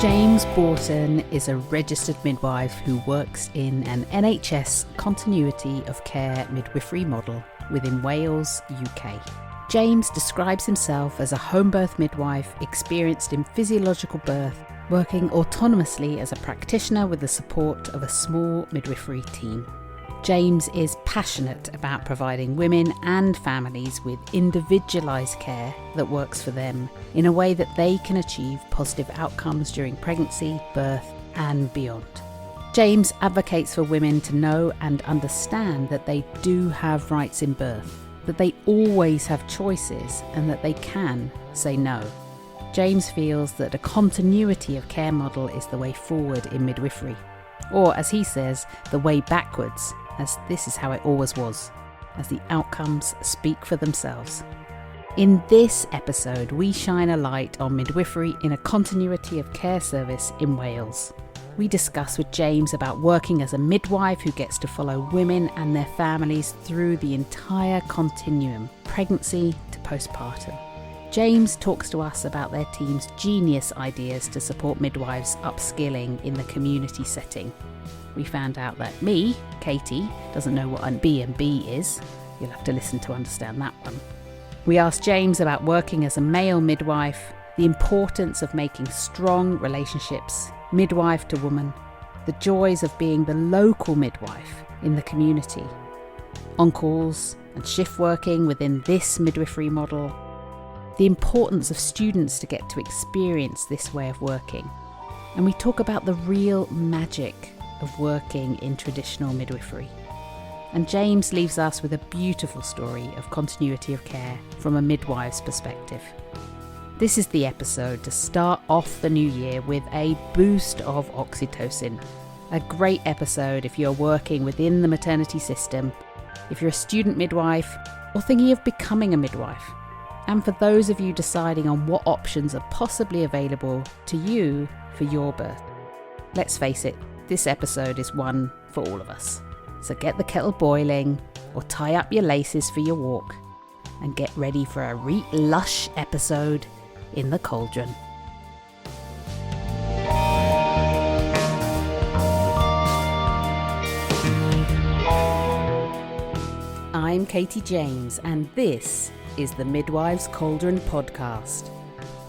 James Bourton is a registered midwife who works in an NHS continuity of care midwifery model within Wales, UK. James describes himself as a home birth midwife experienced in physiological birth, working autonomously as a practitioner with the support of a small midwifery team. James is passionate about providing women and families with individualised care that works for them in a way that they can achieve positive outcomes during pregnancy, birth and beyond. James advocates for women to know and understand that they do have rights in birth, that they always have choices and that they can say no. James feels that a continuity of care model is the way forward in midwifery, or as he says, the way backwards, as this is how it always was, as the outcomes speak for themselves. In this episode, we shine a light on midwifery in a continuity of care service in Wales. We discuss with James about working as a midwife who gets to follow women and their families through the entire continuum, pregnancy to postpartum. James talks to us about their team's genius ideas to support midwives upskilling in the community setting. We found out that me, Katie, doesn't know what a B&B is. You'll have to listen to understand that one. We asked James about working as a male midwife, the importance of making strong relationships, midwife to woman, the joys of being the local midwife in the community, on-calls and shift working within this midwifery model, the importance of students to get to experience this way of working. And we talk about the real magic of working in traditional midwifery. And James leaves us with a beautiful story of continuity of care from a midwife's perspective. This is the episode to start off the new year with a boost of oxytocin. A great episode if you're working within the maternity system, if you're a student midwife, or thinking of becoming a midwife. And for those of you deciding on what options are possibly available to you for your birth. Let's face it, this episode is one for all of us. So get the kettle boiling or tie up your laces for your walk and get ready for a lush episode in the cauldron. I'm Katie James and this is the Midwives Cauldron podcast.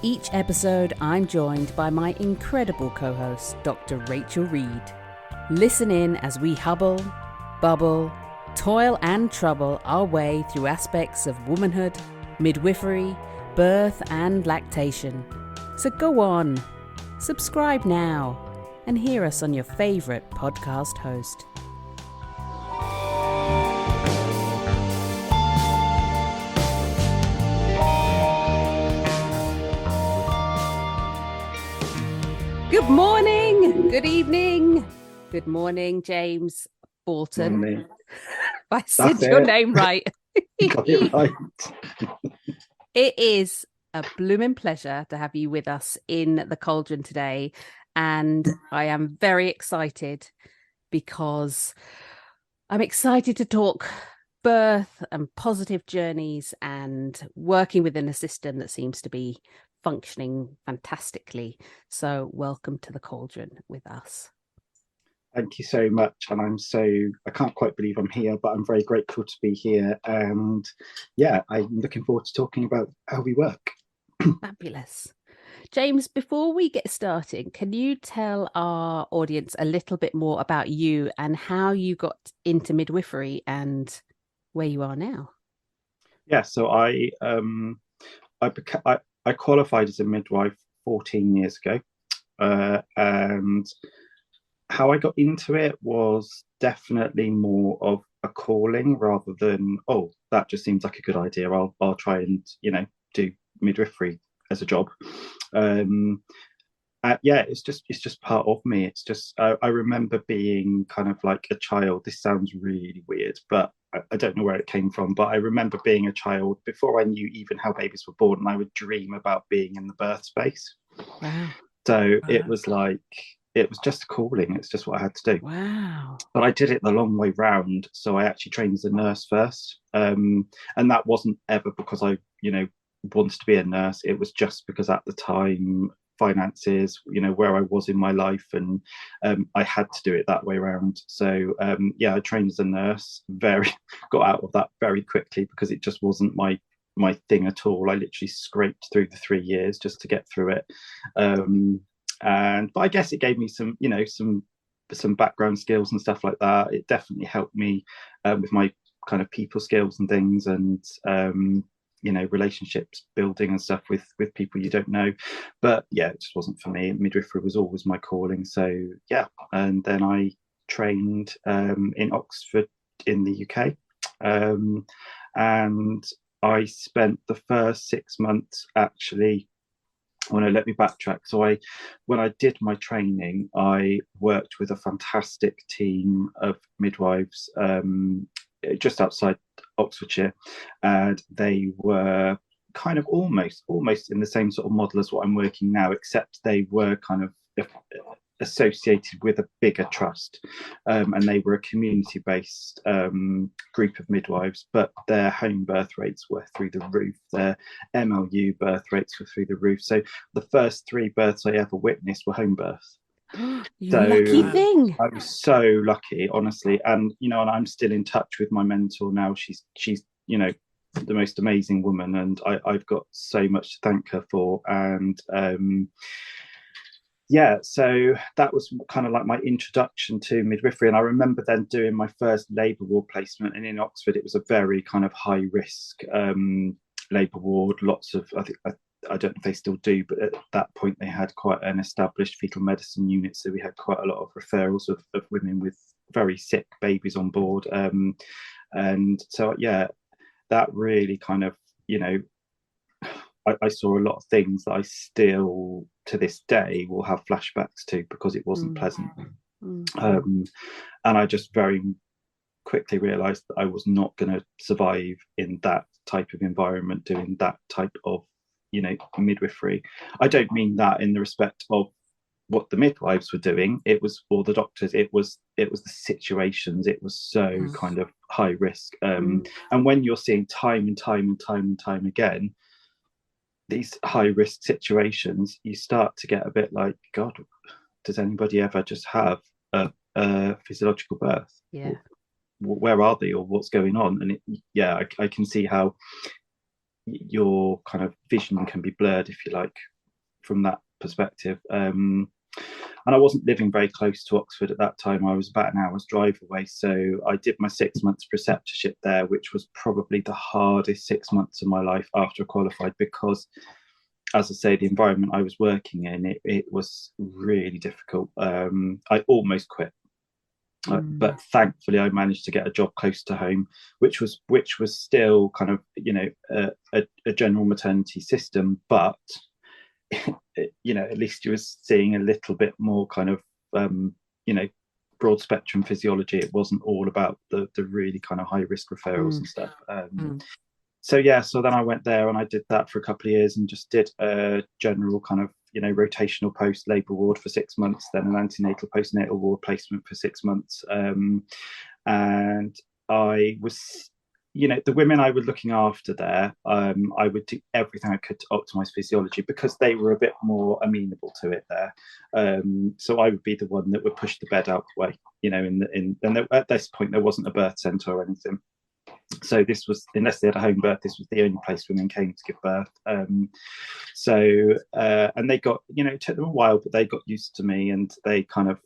Each episode, I'm joined by my incredible co-host, Dr. Rachel Reed. Listen in as we hubble, bubble, toil and trouble our way through aspects of womanhood, midwifery, birth and lactation. So go on, subscribe now, and hear us on your favourite podcast host. Good morning, good evening, good morning, James Bourton. Morning. I said your name right. Got it right. It is a blooming pleasure to have you with us in the cauldron today. And I am very excited because I'm excited to talk birth and positive journeys and working within a system that seems to be functioning fantastically. So welcome to the cauldron with us. Thank you so much. And I can't quite believe I'm here, but I'm very grateful to be here. And yeah, I'm looking forward to talking about how we work. Fabulous. James, before we get started, can you tell our audience a little bit more about you and how you got into midwifery and where you are now? Yeah, so I qualified as a midwife 14 years ago, and how I got into it was definitely more of a calling rather than, oh, that just seems like a good idea. I'll try and do midwifery as a job. Yeah, it's just part of me. It's just I remember being kind of like a child. This sounds really weird, but I don't know where it came from, but I remember being a child before I knew even how babies were born, and I would dream about being in the birth space. Wow. So it was just a calling. It's just what I had to do. Wow. But I did it the long way round. So I actually trained as a nurse first. And that wasn't ever because I wanted to be a nurse. It was just because at the time finances, where I was in my life, and I had to do it that way around. So I trained as a nurse, got out of that very quickly because it just wasn't my thing at all. I literally scraped through the 3 years just to get through it. But I guess it gave me some background skills and stuff like that. It definitely helped me with my kind of people skills and things, and relationships building and stuff with people you don't know. But yeah, it just wasn't for me. Midwifery was always my calling. So yeah, and then I trained in Oxford in the UK, and I spent the first 6 months actually. Let me backtrack. So when I did my training, I worked with a fantastic team of midwives just outside Oxfordshire, and they were kind of almost in the same sort of model as what I'm working now, except they were kind of associated with a bigger trust, and they were a community-based group of midwives, but their home birth rates were through the roof. Their MLU birth rates were through the roof. So the first 3 births I ever witnessed were home births. Lucky thing. I was so lucky, honestly. And and I'm still in touch with my mentor now. She's the most amazing woman, and I've got so much to thank her for. And so that was kind of like my introduction to midwifery. And I remember then doing my first labour ward placement, and in Oxford it was a very kind of high risk labour ward. Lots of, I don't know if they still do, but at that point they had quite an established fetal medicine unit, so we had quite a lot of referrals of women with very sick babies on board, and so that really kind of I saw a lot of things that I still to this day will have flashbacks to, because it wasn't pleasant. And I just very quickly realized that I was not going to survive in that type of environment doing that type of midwifery. I don't mean that in the respect of what the midwives were doing, it was, or the doctors, it was the situations. It was so kind of high risk, and when you're seeing time and time again these high risk situations, you start to get a bit like, God, does anybody ever just have a physiological birth? Where are they, or what's going on? And I can see how your kind of vision can be blurred, if you like, from that perspective. And I wasn't living very close to Oxford at that time. I was about an hour's drive away. So I did my 6 months preceptorship there, which was probably the hardest 6 months of my life after I qualified, because, as I say, the environment I was working in, it was really difficult. I almost quit. But thankfully I managed to get a job close to home, which was still kind of a general maternity system, but at least you were seeing a little bit more kind of broad spectrum physiology. It wasn't all about the really kind of high risk referrals and stuff. So then I went there and I did that for a couple of years and just did a general kind of rotational post labour ward for 6 months, then an antenatal postnatal ward placement for 6 months, and I was the women I was looking after there, I would do everything I could to optimize physiology, because they were a bit more amenable to it there. So I would be the one that would push the bed out the way, and at this point there wasn't a birth centre or anything. So this was, unless they had a home birth, this was the only place women came to give birth. And they got, it took them a while, but they got used to me, and they kind of,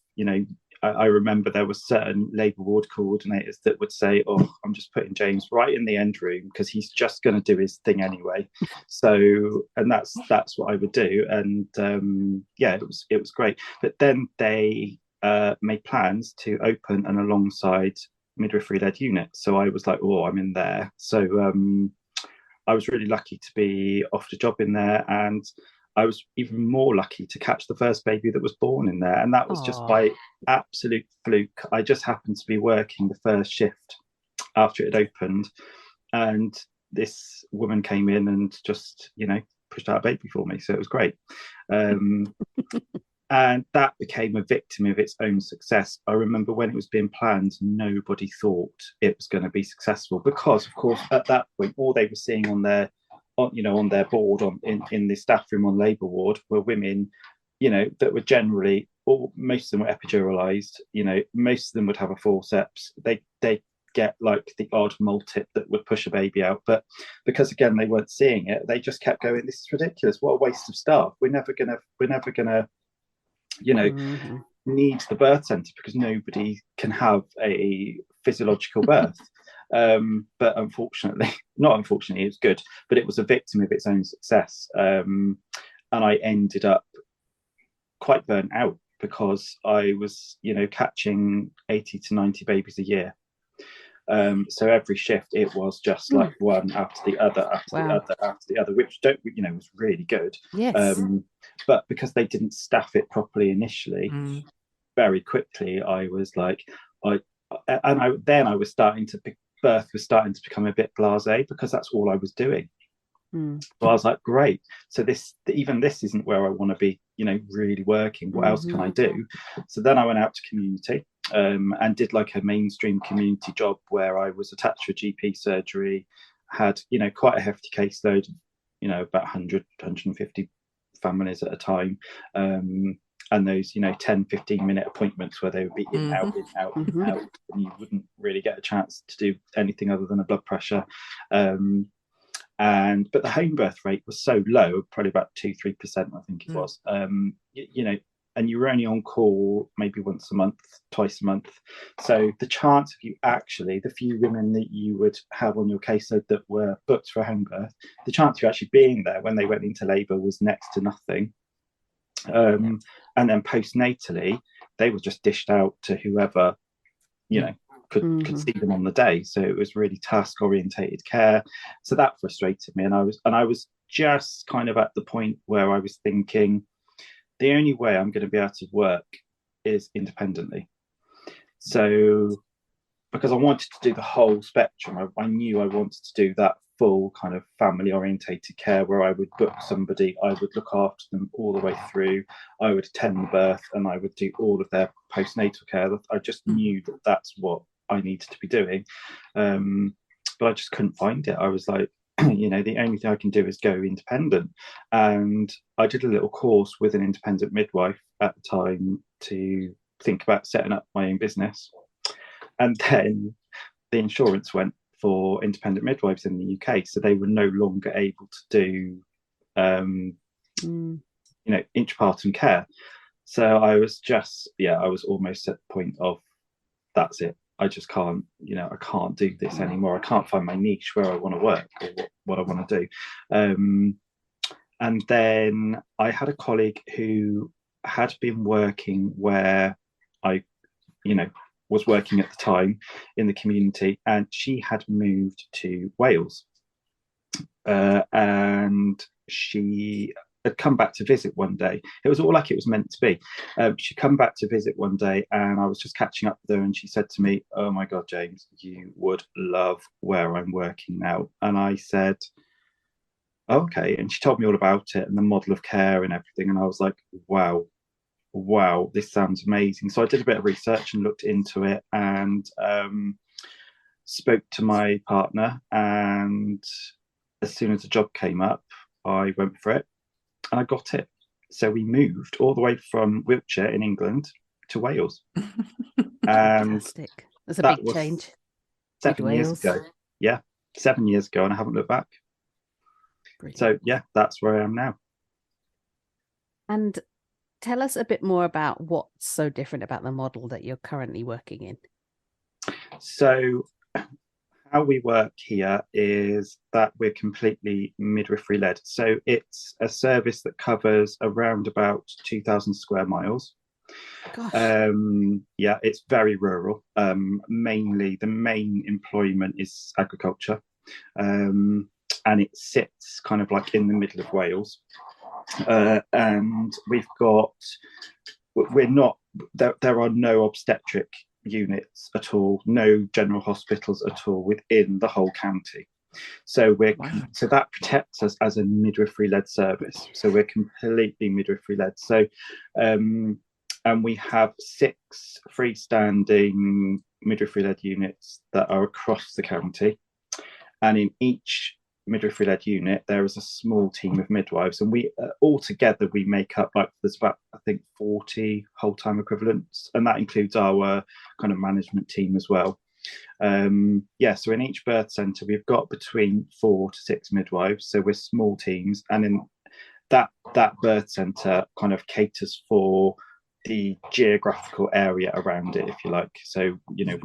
I remember there were certain labour ward coordinators that would say, "Oh, I'm just putting James right in the end room because he's just going to do his thing anyway." So, and that's what I would do, and it was great. But then they made plans to open an alongside midwifery-led unit, so I was like, "Oh, I'm in there." So I was really lucky to be offered a job in there, and I was even more lucky to catch the first baby that was born in there, and that was just by absolute fluke. I just happened to be working the first shift after it had opened, and this woman came in and just, pushed out a baby for me. So it was great. And that became a victim of its own success. I remember when it was being planned, nobody thought it was going to be successful, because, of course, at that point, all they were seeing on their on their board in the staff room on labour ward were women, that were generally, or most of them were epiduralized. Most of them would have a forceps. They get like the odd multip that would push a baby out, but because again they weren't seeing it, they just kept going, this is ridiculous, what a waste of staff, we're never gonna need the birth center because nobody can have a physiological birth. But not unfortunately, it was good, but it was a victim of its own success. And I ended up quite burnt out because I was, catching 80 to 90 babies a year. So every shift it was just like one after the other, after the other, which was really good. Yes. But because they didn't staff it properly initially, very quickly I was like, birth was starting to become a bit blasé because that's all I was doing. So I was like, great. So this isn't where I want to be, really working. What else can I do? So then I went out to community and did like a mainstream community job where I was attached to a GP surgery, had, quite a hefty caseload, about 100, 150 families at a time. And those, 10, 15-minute appointments where they would be in, out, in, out, in, out, and you wouldn't really get a chance to do anything other than a blood pressure. But the home birth rate was so low, probably about 2-3%, I think it was. And you were only on call maybe once a month, twice a month. So the chance of you actually, the few women that you would have on your caseload that were booked for home birth, the chance of you actually being there when they went into labour was next to nothing. And then postnatally, they were just dished out to whoever, could see them on the day. So it was really task orientated care. So that frustrated me. And I was just kind of at the point where I was thinking, the only way I'm going to be able to work is independently. So because I wanted to do the whole spectrum, I knew I wanted to do that full kind of family orientated care where I would book somebody, I would look after them all the way through, I would attend the birth, and I would do all of their postnatal care. I just knew that that's what I needed to be doing. But I just couldn't find it. I was like, the only thing I can do is go independent. And I did a little course with an independent midwife at the time to think about setting up my own business. And then the insurance went for independent midwives in the UK, so they were no longer able to do, intrapartum care. So I was almost at the point of, that's it. I just can't, I can't do this anymore. I can't find my niche where I want to work or what I want to do. And then I had a colleague who had been working where I, was working at the time in the community, and she had moved to Wales. And she had come back to visit one day. It was all like it was meant to be. She'd come back to visit one day, and I was just catching up with her, and she said to me, "Oh my God, James, you would love where I'm working now." And I said, "Okay." And she told me all about it and the model of care and everything. And I was like, wow, this sounds amazing. So I did a bit of research and looked into it, and spoke to my partner. And as soon as the job came up, I went for it and I got it. So we moved all the way from Wiltshire in England to Wales. Fantastic. That's a big change. 7 years ago. Yeah, 7 years ago, and I haven't looked back. Brilliant. So yeah, that's where I am now. And tell us a bit more about what's so different about the model that you're currently working in. So how we work here is that we're completely midwifery led. So it's a service that covers around about 2,000 square miles. Gosh. It's very rural. Mainly the main employment is agriculture. And it sits kind of like in the middle of Wales. And there are no obstetric units at all, no general hospitals at all within the whole county. So so that protects us as a midwifery-led service. So we're completely midwifery-led. So, and we have 6 freestanding midwifery-led units that are across the county, and in each midwifery-led unit, there is a small team of midwives, and we all together we make up, like, there's about, I think, 40 whole-time equivalents, and that includes our kind of management team as well. So in each birth centre we've got between 4 to 6 midwives, so we're small teams, and in that birth centre kind of caters for the geographical area around it, if you like. So, you know,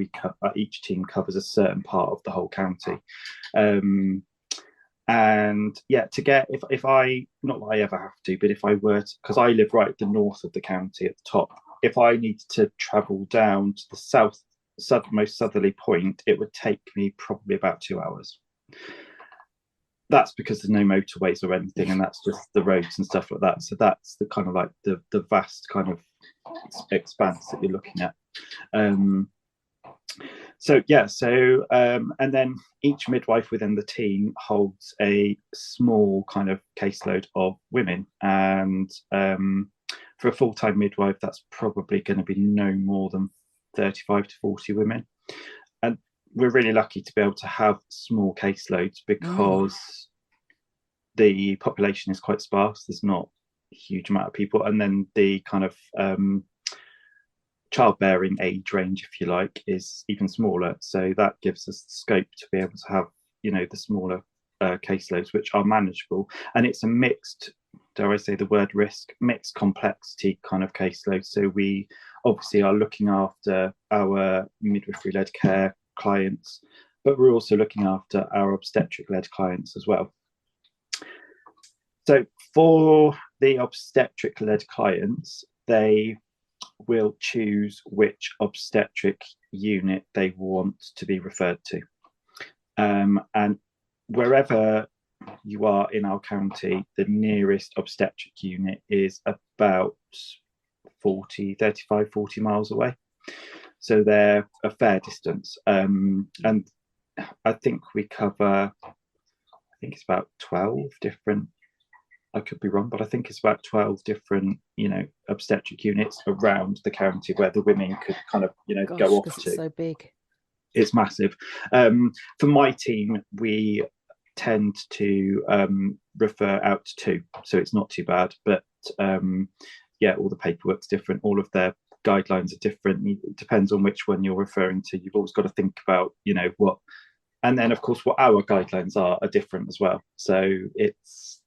each team covers a certain part of the whole county. And yeah, to get, if I, not that I ever have to, but if I were to, because I live right at the north of the county at the top, if I needed to travel down to the most southerly point, it would take me probably about 2 hours. That's because there's no motorways or anything, and that's just the roads and stuff like that. So that's the kind of like the vast kind of expanse that you're looking at. And then each midwife within the team holds a small kind of caseload of women, and for a full-time midwife, that's probably going to be no more than 35 to 40 women. And we're really lucky to be able to have small caseloads because the population is quite sparse. There's not a huge amount of people, and then the kind of childbearing age range, if you like, is even smaller. So that gives us the scope to be able to have, you know, the smaller caseloads, which are manageable. And it's a mixed, dare I say the word risk, mixed complexity kind of caseload. So we obviously are looking after our midwifery-led care clients, but we're also looking after our obstetric-led clients as well. So for the obstetric-led clients, they will choose which obstetric unit they want to be referred to. And wherever you are in our county, the nearest obstetric unit is about 35, 40 miles away. So they're a fair distance. And I think we cover, it's about 12 different, I could be wrong, but I think it's about 12 different, you know, obstetric units around the county where the women could kind of, you know, go off to. It's so big. It's massive. For my team, we tend to refer out to 2, so it's not too bad. But all the paperwork's different. All of their guidelines are different. It depends on which one you're referring to. You've always got to think about, you know, what, and then of course what our guidelines are different as well. So it's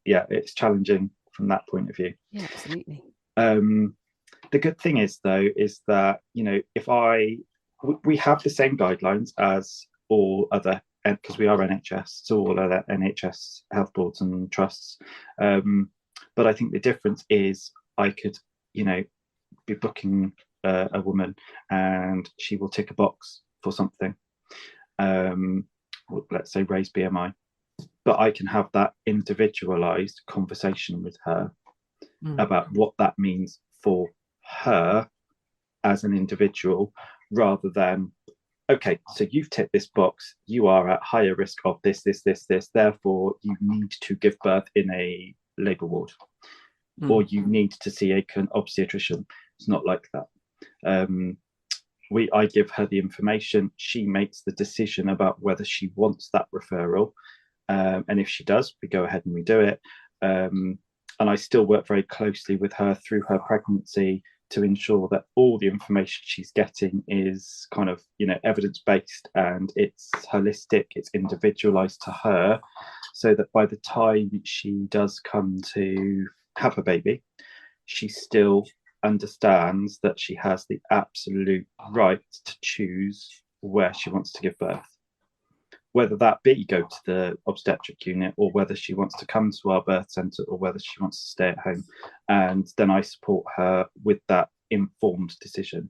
challenging from that point of view. Yeah, absolutely. The good thing is though, is that, you know, we have the same guidelines as all other, because we are NHS, so all other NHS health boards and trusts. But I think the difference is I could, you know, be booking a woman and she will tick a box for something. Let's say raise BMI, but I can have that individualized conversation with her about what that means for her as an individual, rather than, okay, so you've ticked this box, you are at higher risk of this, therefore you need to give birth in a labour ward, or you need to see an obstetrician. It's not like that. I give her the information, she makes the decision about whether she wants that referral, and if she does, we go ahead and we do it. And I still work very closely with her through her pregnancy to ensure that all the information she's getting is kind of, you know, evidence-based, and it's holistic, it's individualized to her, so that by the time she does come to have a baby, she still understands that she has the absolute right to choose where she wants to give birth, whether that be go to the obstetric unit, or whether she wants to come to our birth centre, or whether she wants to stay at home. And then I support her with that informed decision.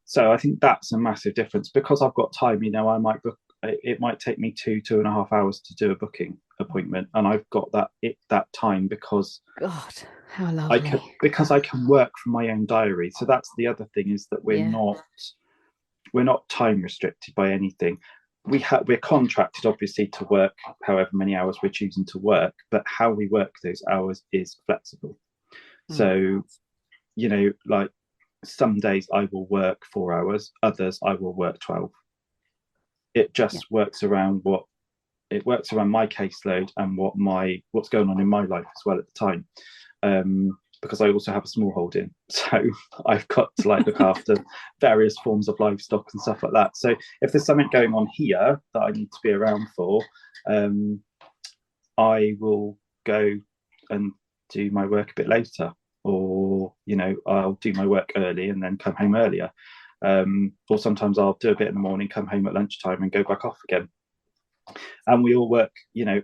So I think that's a massive difference, because I've got time. You know, I might book, it might take me 2.5 hours to do a booking appointment, and I've got that time because God, how lovely. I can work from my own diary. So that's the other thing, is that we're not time restricted by anything. We're contracted obviously to work however many hours we're choosing to work, but how we work those hours is flexible. So, you know, like some days I will work 4 hours, others I will work 12. It just works around what it works around my caseload and what's going on in my life as well at the time. Because I also have a small holding, so I've got to like look after various forms of livestock and stuff like that. So if there's something going on here that I need to be around for, I will go and do my work a bit later, or I'll do my work early and then come home earlier, or sometimes I'll do a bit in the morning, come home at lunchtime and go back off again. And we all work,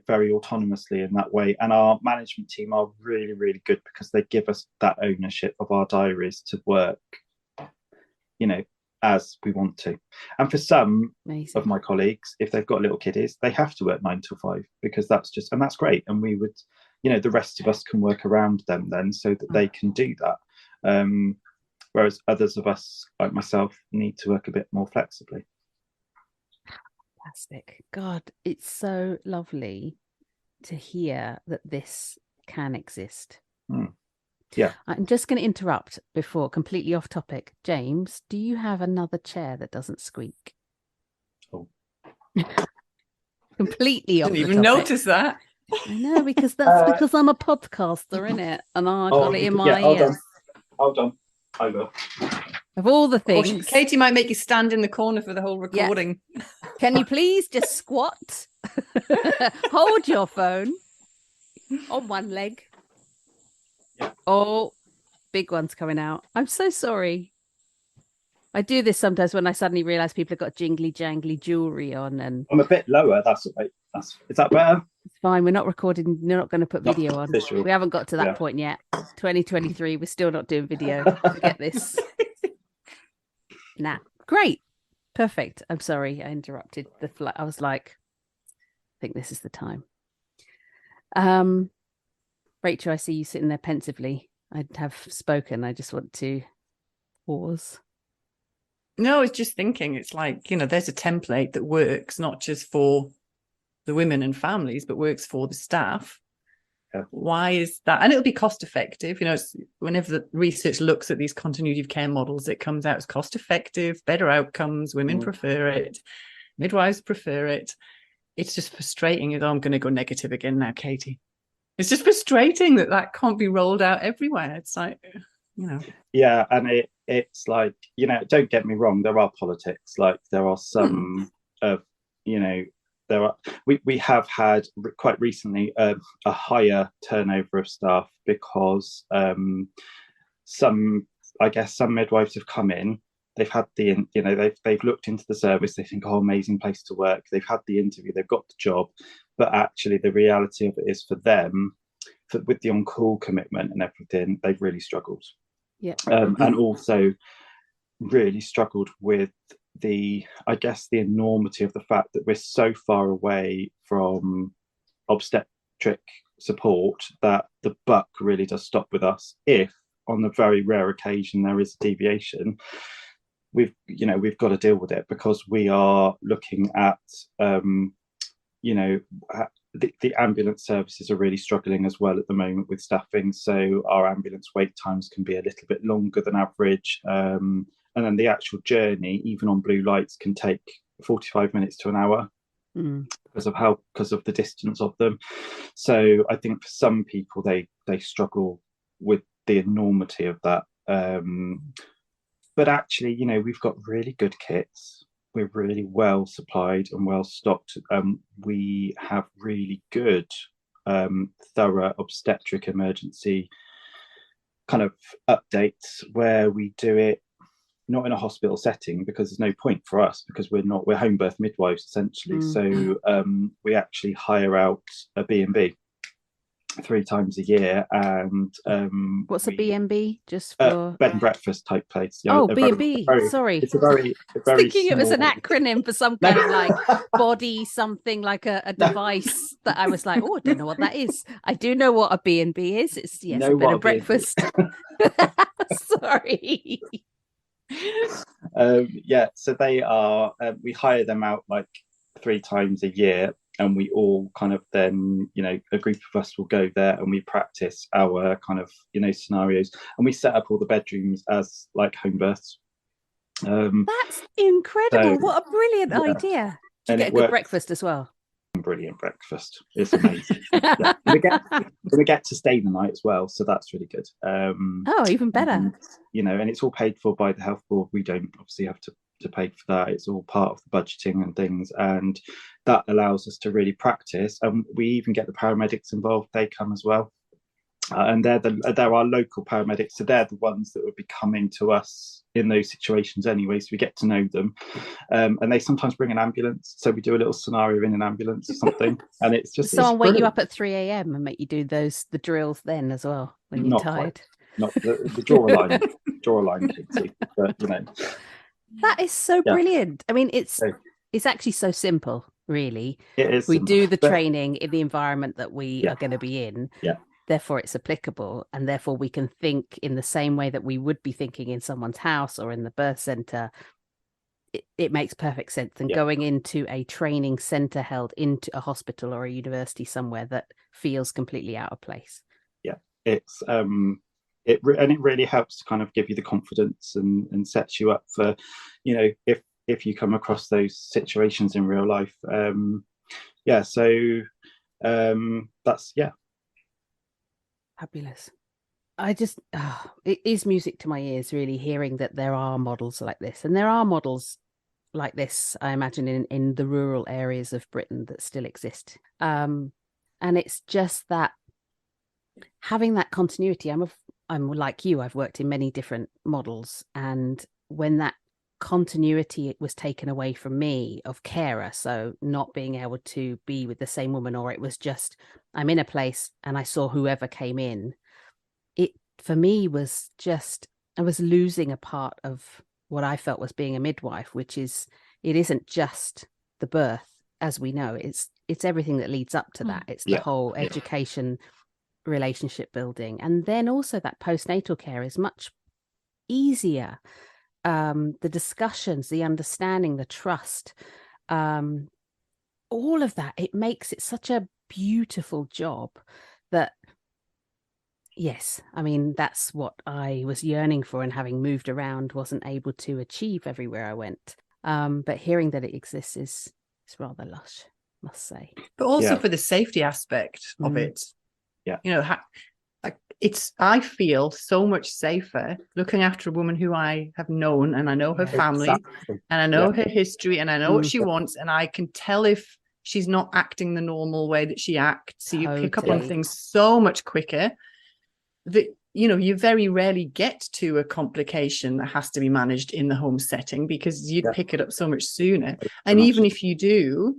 very autonomously in that way. And our management team are really, really good because they give us that ownership of our diaries to work, as we want to. And for some of my colleagues, if they've got little kiddies, they have to work 9 till 5 because that's great. And we would, the rest of us can work around them then so that they can do that. Whereas others of us, like myself, need to work a bit more flexibly. Fantastic. God, it's so lovely to hear that this can exist. Yeah. I'm just going to interrupt before, completely off topic. James, do you have another chair that doesn't squeak? Oh. Completely off Didn't the even topic. notice that. I know, because that's because I'm a podcaster, innit? And I got it in my ears. Hold on. I will. Of all the things. Katie might make you stand in the corner for the whole recording. Yeah. Can you please just squat? Hold your phone on one leg. Yeah. Oh, big one's coming out. I'm so sorry. I do this sometimes when I suddenly realise people have got jingly jangly jewellery on, and I'm a bit lower. That's all right. Is that better? It's fine. We're not recording. We're not going to put video on. Visual. We haven't got to that point yet. 2023. We're still not doing video. Forget this. Nah. Great. Perfect. I'm sorry. I interrupted the flight. I was like, I think this is the time. Rachel, I see you sitting there pensively. I have spoken. I just want to pause. No, I was just thinking, it's like, there's a template that works not just for the women and families, but works for the staff. Yeah. Why is that? And it'll be cost effective. Whenever the research looks at these continuity of care models, it comes out as cost effective, better outcomes, women prefer it, midwives prefer it. It's just frustrating. I'm going to go negative again now, Katie. It's just frustrating that can't be rolled out everywhere. It's like, Yeah, and it's like, don't get me wrong, there are politics. Like there are some of, we have had quite recently a higher turnover of staff because some midwives have come in, they've had they've looked into the service, they think, oh, amazing place to work, they've had the interview, they've got the job, but actually the reality of it is for them, with the on-call commitment and everything, they've really struggled. Yeah. And also really struggled with the enormity of the fact that we're so far away from obstetric support that the buck really does stop with us. If on the very rare occasion there is a deviation, we've got to deal with it, because we are looking at the ambulance services are really struggling as well at the moment with staffing. So our ambulance wait times can be a little bit longer than average. And then the actual journey, even on blue lights, can take 45 minutes to an hour because of the distance of them. So I think for some people, they struggle with the enormity of that. But actually, we've got really good kits. We're really well supplied and well stocked. We have really good, thorough obstetric emergency kind of updates where we do it not in a hospital setting, because there's no point for us, because we're home birth midwives essentially. So we actually hire out a B&B 3 times a year. And what's a B&B? Just for bed and breakfast type place. B&B. Sorry, it's a very thinking small... it was an acronym for some kind of like body something, like a device that I was like, I don't know what that is. I do know what a B&B is. It's a bed and breakfast. Sorry. So they are, we hire them out like 3 times a year, and we all kind of then, a group of us will go there and we practice our kind of, scenarios, and we set up all the bedrooms as like home births. That's incredible. What a brilliant idea. Do you get a good breakfast as well? brilliant breakfast. It's amazing. Yeah. We get to stay the night as well, so that's really good. Oh, even better. And, and it's all paid for by the health board. We don't obviously have to pay for that. It's all part of the budgeting and things, and that allows us to really practice. And we even get the paramedics involved. They come as well. And they're our local paramedics, so they're the ones that would be coming to us in those situations anyway, so we get to know them. And they sometimes bring an ambulance, so we do a little scenario in an ambulance or something. And it's just someone wake you up at 3 a.m. and make you do the drills then as well when you're tired. Not the draw a line, but that is so brilliant. I mean, it's actually so simple, really. It is. We do the training in the environment that we are going to be in. Yeah. Therefore, it's applicable, and therefore we can think in the same way that we would be thinking in someone's house or in the birth centre. It makes perfect sense. And going into a training centre held into a hospital or a university somewhere that feels completely out of place. Yeah, it's it really helps to kind of give you the confidence and sets you up for, if you come across those situations in real life. So that's fabulous. It is music to my ears, really, hearing that there are models like this. And there are models like this, I imagine, in the rural areas of Britain that still exist. And it's just that having that continuity. I'm like you, I've worked in many different models. And when that continuity was taken away from me of carer, so not being able to be with the same woman, or it was just I'm in a place and I saw whoever came in, it for me was just I was losing a part of what I felt was being a midwife, which is it isn't just the birth, as we know, it's everything that leads up to that. It's the whole education, relationship building, and then also that postnatal care is much easier. The discussions, the understanding, the trust, all of that, it makes it such a beautiful job that, yes, I mean, that's what I was yearning for, and having moved around wasn't able to achieve everywhere I went. But hearing that it exists is rather lush, must say. But also for the safety aspect of it. Yeah. I feel so much safer looking after a woman who I have known, and I know her family, and I know her history, and I know what she wants, and I can tell if she's not acting the normal way that she acts. So you pick up on things so much quicker that, you very rarely get to a complication that has to be managed in the home setting, because you'd pick it up so much sooner. And even if you do,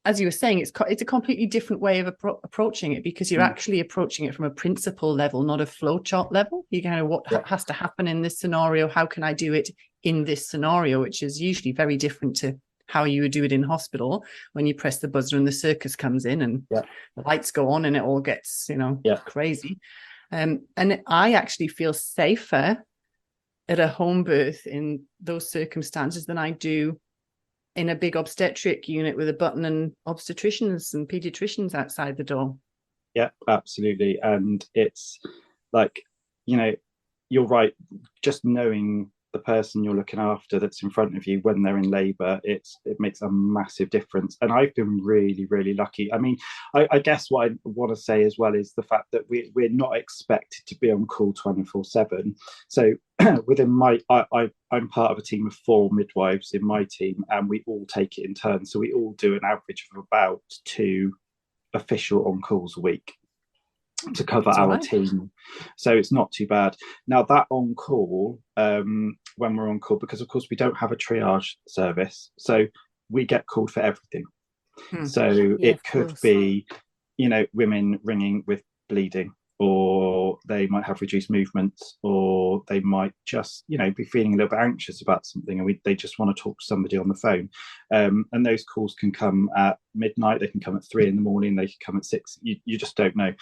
as you were saying, it's a completely different way of approaching it, because you're actually approaching it from a principle level, not a flowchart level. You kind of what has to happen in this scenario? How can I do it in this scenario? Which is usually very different to how you would do it in hospital, when you press the buzzer and the circus comes in and the lights go on and it all gets, crazy. And I actually feel safer at a home birth in those circumstances than I do in a big obstetric unit with a button and obstetricians and pediatricians outside the door. Yeah, absolutely. And it's like, you're right. Just knowing the person you're looking after that's in front of you when they're in labour, it makes a massive difference. And I've been really, really lucky. I mean, I guess what I want to say as well is the fact that we're not expected to be on call 24/7. So within I'm part of a team of 4 midwives in my team, and we all take it in turn. So we all do an average of about 2 official on calls a week to cover our team. So it's not too bad. Now that on call, when we're on call, because of course we don't have a triage service, so we get called for everything. So it could be, women ringing with bleeding, or they might have reduced movements, or they might just, be feeling a little bit anxious about something, and they just want to talk to somebody on the phone. And those calls can come at midnight, they can come at 3 a.m, they can come at 6. You just don't know.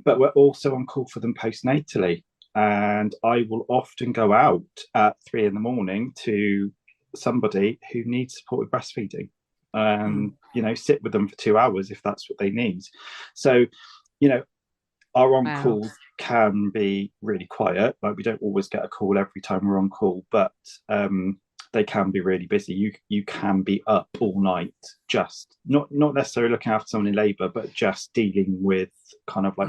But we're also on call for them postnatally, and I will often go out at 3 a.m. to somebody who needs support with breastfeeding, and sit with them for 2 hours if that's what they need. So our on-call can be really quiet. Like, we don't always get a call every time we're on call, but they can be really busy. You can be up all night, just not necessarily looking after someone in labour, but just dealing with kind of like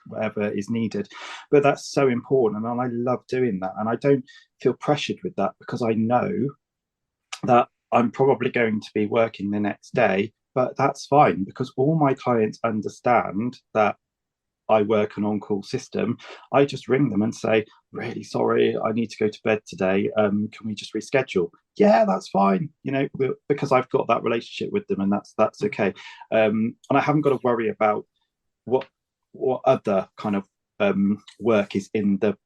whatever is needed. But that's so important, and I love doing that, and I don't feel pressured with that, because I know that I'm probably going to be working the next day, but that's fine, because all my clients understand that I work an on-call system. I just ring them and say, really sorry, I need to go to bed today. Can we just reschedule? Yeah, that's fine. Because I've got that relationship with them, and that's okay. And I haven't got to worry about what other kind of work is in the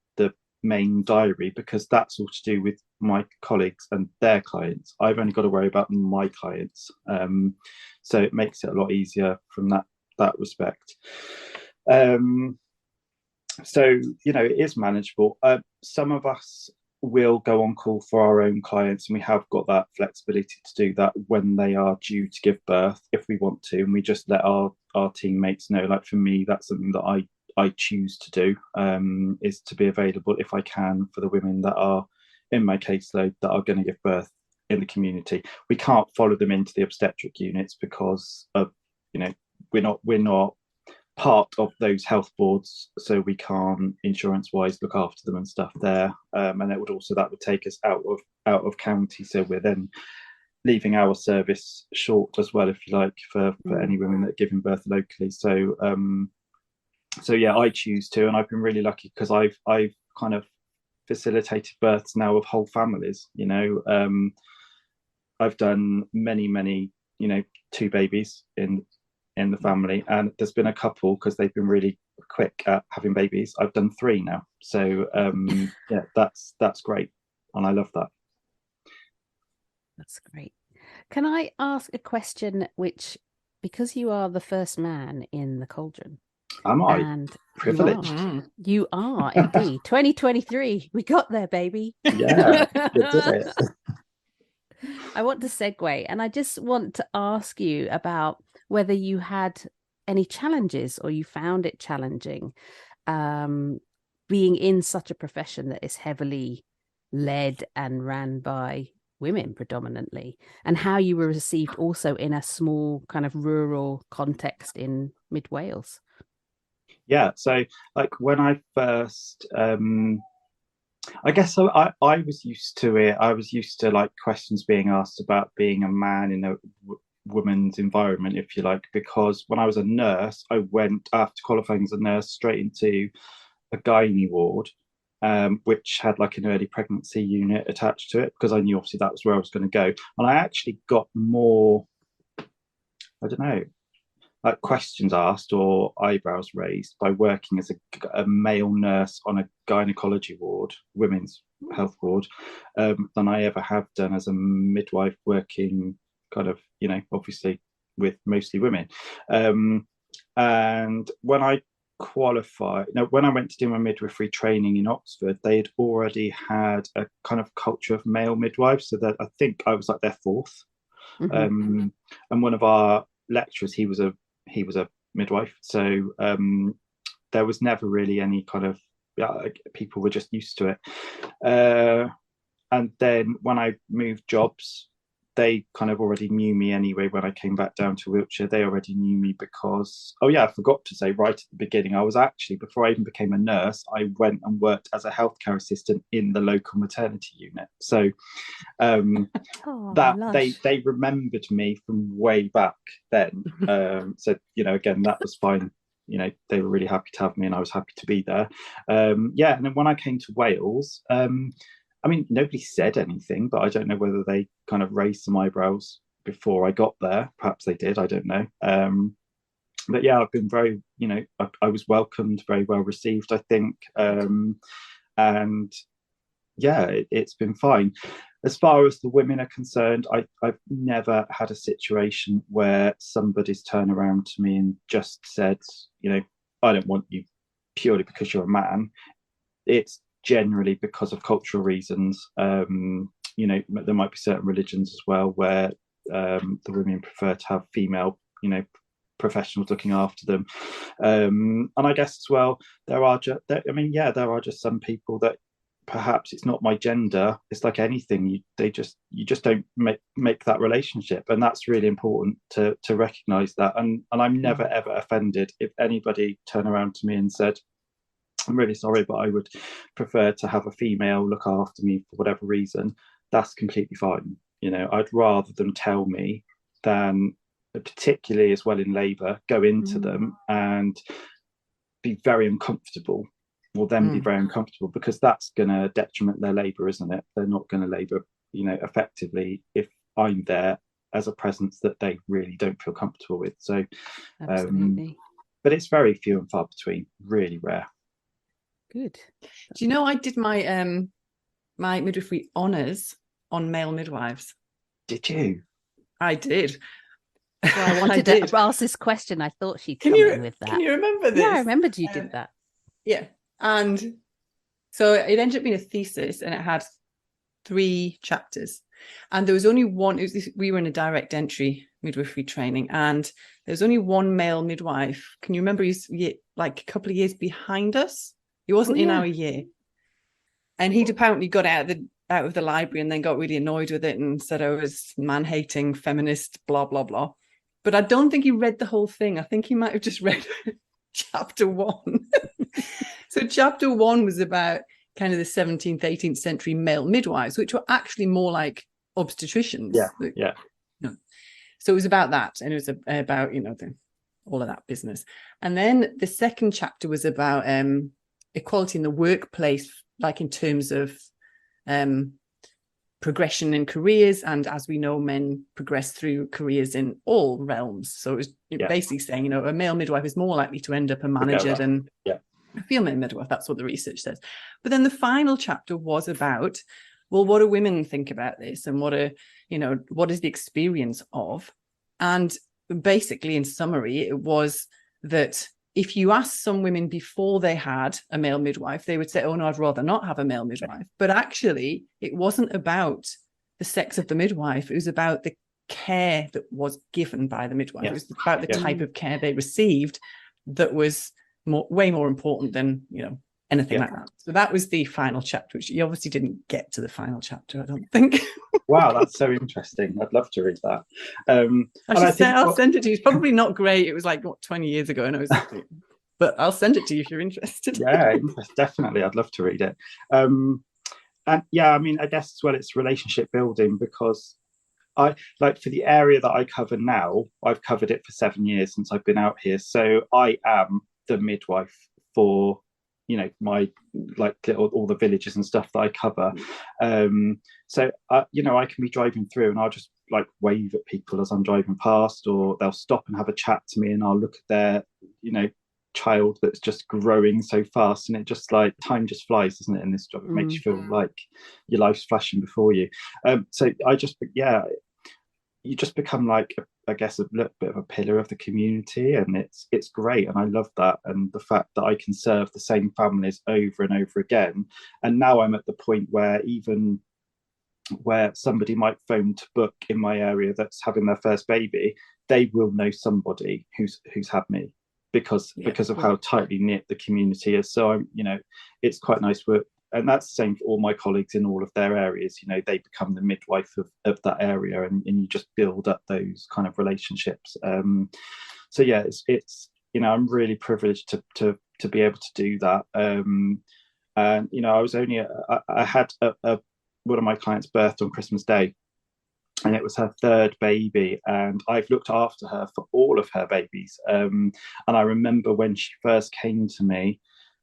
main diary, because that's all to do with my colleagues and their clients. I've only got to worry about my clients. So it makes it a lot easier from that respect. So it is manageable. Some of us will go on call for our own clients, and we have got that flexibility to do that when they are due to give birth, if we want to, and we just let our teammates know. Like for me, that's something that I choose to do, is to be available if I can for the women that are in my caseload that are going to give birth in the community. We can't follow them into the obstetric units because of we're not part of those health boards, so we can't insurance wise look after them and stuff there, and that would take us out of county, so we're then leaving our service short as well, if you like, for any women that are giving birth locally. So yeah, I choose to, and I've been really lucky because I've kind of facilitated births now of whole families. I've done many 2 babies in the family, and there's been a couple, because they've been really quick at having babies, I've done 3 now. So yeah, that's great, and I love that. That's great. Can I ask a question, which, because you are the first man in the cauldron, am I and privileged? You are indeed. 2023, we got there, baby. Yeah, you did it. I want to segue, and I just want to ask you about whether you had any challenges, or you found it challenging, being in such a profession that is heavily led and ran by women predominantly, and how you were received also in a small kind of rural context in mid Wales. Yeah, so like when I first I guess I was used to it. I was used to like questions being asked about being a man in a woman's environment, if you like, because when I was a nurse, I went, after qualifying as a nurse, straight into a gynae ward, which had like an early pregnancy unit attached to it, because I knew obviously that was where I was going to go. And I actually got more, I don't know, like questions asked or eyebrows raised by working as a male nurse on a gynecology ward, women's health ward, than I ever have done as a midwife working kind of, obviously with mostly women. And when I qualified, when I went to do my midwifery training in Oxford, they had already had a kind of culture of male midwives, so that I think I was like their 4th. And one of our lecturers, he was a midwife, so there was never really any kind of people were just used to it. And then when I moved jobs, they kind of already knew me anyway. When I came back down to Wiltshire, they already knew me because, I forgot to say right at the beginning, I was actually, before I even became a nurse, I went and worked as a healthcare assistant in the local maternity unit. So they remembered me from way back then. So again, that was fine. They were really happy to have me, and I was happy to be there. And then when I came to Wales, nobody said anything, but I don't know whether they kind of raised some eyebrows before I got there. Perhaps they did, I don't know. But yeah, I've been very, I was welcomed, very well received, I think. And yeah, it's been fine. As far as the women are concerned, I've never had a situation where somebody's turned around to me and just said, I don't want you purely because you're a man. It's generally because of cultural reasons. There might be certain religions as well where the women prefer to have female, professionals looking after them. And I guess as well, there are just some people that perhaps it's not my gender. It's like anything, you just don't make that relationship, and that's really important to recognize that. And I'm never ever offended if anybody turned around to me and said, I'm really sorry, but I would prefer to have a female look after me for whatever reason. That's completely fine. I'd rather them tell me than, particularly as well in labour, go into them and be very uncomfortable, or them be very uncomfortable, because that's going to detriment their labour, isn't it? They're not going to labour, effectively if I'm there as a presence that they really don't feel comfortable with. So, Absolutely. But it's very few and far between, really rare. Good. Do you know I did my my midwifery honours on male midwives? Did you? I did. Well, I wanted to ask this question. I thought she'd come in with that. Can you remember this? Yeah, I remembered you did that. Yeah. And so it ended up being a thesis, and it had 3 chapters. And there was only one. We were in a direct entry midwifery training, and there was only one male midwife. Can you remember? He's like a couple of years behind us. He wasn't in our year. And he'd apparently got out of the library and then got really annoyed with it and said I was man-hating, feminist, blah, blah, blah. But I don't think he read the whole thing. I think he might have just read chapter 1. So chapter 1 was about kind of the 17th, 18th century male midwives, which were actually more like obstetricians. Yeah. So it was about that. And it was about, all of that business. And then the second chapter was about equality in the workplace, like in terms of progression in careers. And as we know, men progress through careers in all realms. So it was basically saying, a male midwife is more likely to end up a manager than a female midwife. That's what the research says. But then the final chapter was about, well, what do women think about this? And what is the experience of? And basically, in summary, it was that if you ask some women before they had a male midwife, they would say, oh, no, I'd rather not have a male midwife. But actually, it wasn't about the sex of the midwife. It was about the care that was given by the midwife. It was about the type of care they received that was way more important than, anything like that. So that was the final chapter, which you obviously didn't get to the final chapter, I don't think. Wow, that's so interesting. I'd love to read that. I'll send it to you. It's probably not great. It was like 20 years ago, and but I'll send it to you if you're interested. Yeah, definitely. I'd love to read it. And yeah, I mean, I guess as well, it's relationship building, because I like, for the area that I cover now, I've covered it for 7 years since I've been out here. So I am the midwife for my all the villages and stuff that I cover. So I can be driving through and I'll just wave at people as I'm driving past, or they'll stop and have a chat to me, and I'll look at their child that's just growing so fast, and it just time just flies, doesn't it, in this job? It makes you feel like your life's flashing before you. So I just you just become I guess a little bit of a pillar of the community, and it's great, and I love that, and the fact that I can serve the same families over and over again. And now I'm at the point where even where somebody might phone to book in my area that's having their first baby, they will know somebody who's had me because of how tightly knit the community is. So it's quite nice work. And that's the same for all my colleagues in all of their areas. They become the midwife of that area, and you just build up those kind of relationships. So yeah, it's I'm really privileged to be able to do that. And I was I had one of my clients birthed on Christmas Day, and it was her 3rd baby, and I've looked after her for all of her babies. And I remember when she first came to me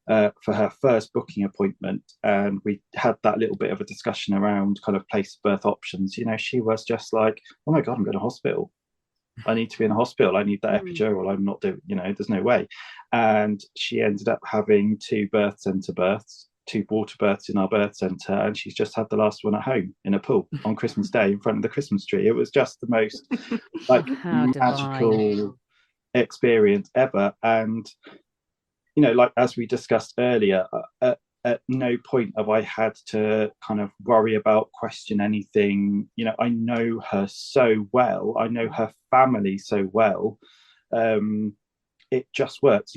for her first booking appointment, and we had that little bit of a discussion around kind of place of birth options. She was just like, oh my God, I'm going to hospital. I need to be in a hospital. I need that epidural. I'm not doing, there's no way. And she ended up having 2 birth centre births, 2 water births in our birth centre, and she's just had the last one at home in a pool on Christmas Day in front of the Christmas tree. It was just the most magical experience ever. And as we discussed earlier, at no point have I had to kind of worry about, question anything. I know her so well. I know her family so well. It just works.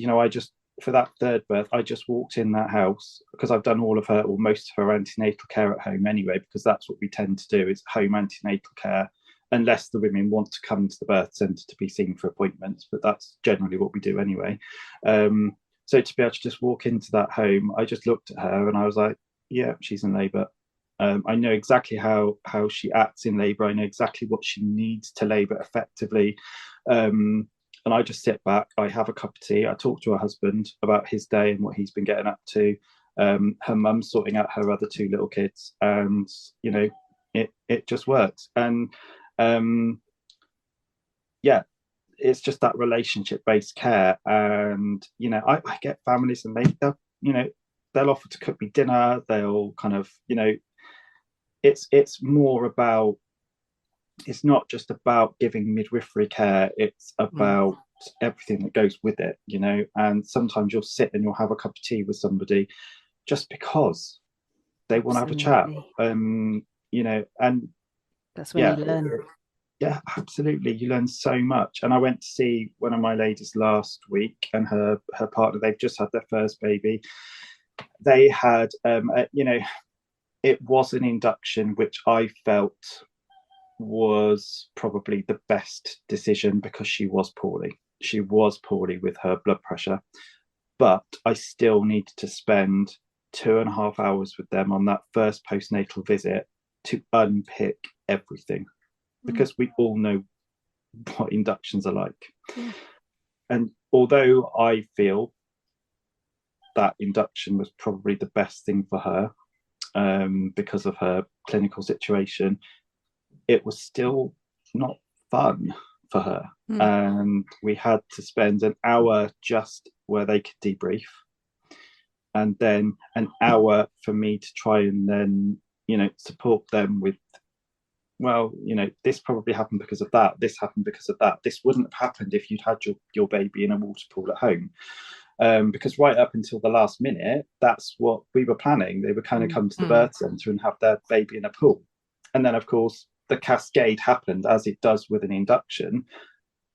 for that third birth, I just walked in that house because I've done all of her or most of her antenatal care at home anyway, because that's what we tend to do is home antenatal care, unless the women want to come to the birth centre to be seen for appointments, but that's generally what we do anyway. So to be able to just walk into that home, I just looked at her and I was like, yeah, she's in labour. I know exactly how she acts in labour. I know exactly what she needs to labour effectively. And I just sit back, I have a cup of tea, I talk to her husband about his day and what he's been getting up to. Her mum's sorting out her other two little kids, and you know, it just works. And yeah, it's just that relationship-based care. And you know, I get families and they'll offer to cook me dinner. They'll kind of, you know, it's more about, it's not just about giving midwifery care, it's about everything that goes with it, you know. And sometimes you'll sit and you'll have a cup of tea with somebody just because they want to have a chat, you know, and that's when you learn. Yeah, absolutely, you learn so much. And I went to see one of my ladies last week, and her partner, they've just had their first baby. They had you know, it was an induction which I felt was probably the best decision, because she was poorly with her blood pressure, but I still needed to spend 2.5 hours with them on that first postnatal visit to unpick everything, because we all know what inductions are like. And although I feel that induction was probably the best thing for her, because of her clinical situation, it was still not fun for her. And we had to spend an hour just where they could debrief, and then an hour for me to try and then, you know, support them with, well, you know, this probably happened because of that, this happened because of that, this wouldn't have happened if you'd had your baby in a water pool at home. Because right up until the last minute, that's what we were planning. They would kind of come to the birth centre and have their baby in a pool. And then, of course, the cascade happened, as it does with an induction.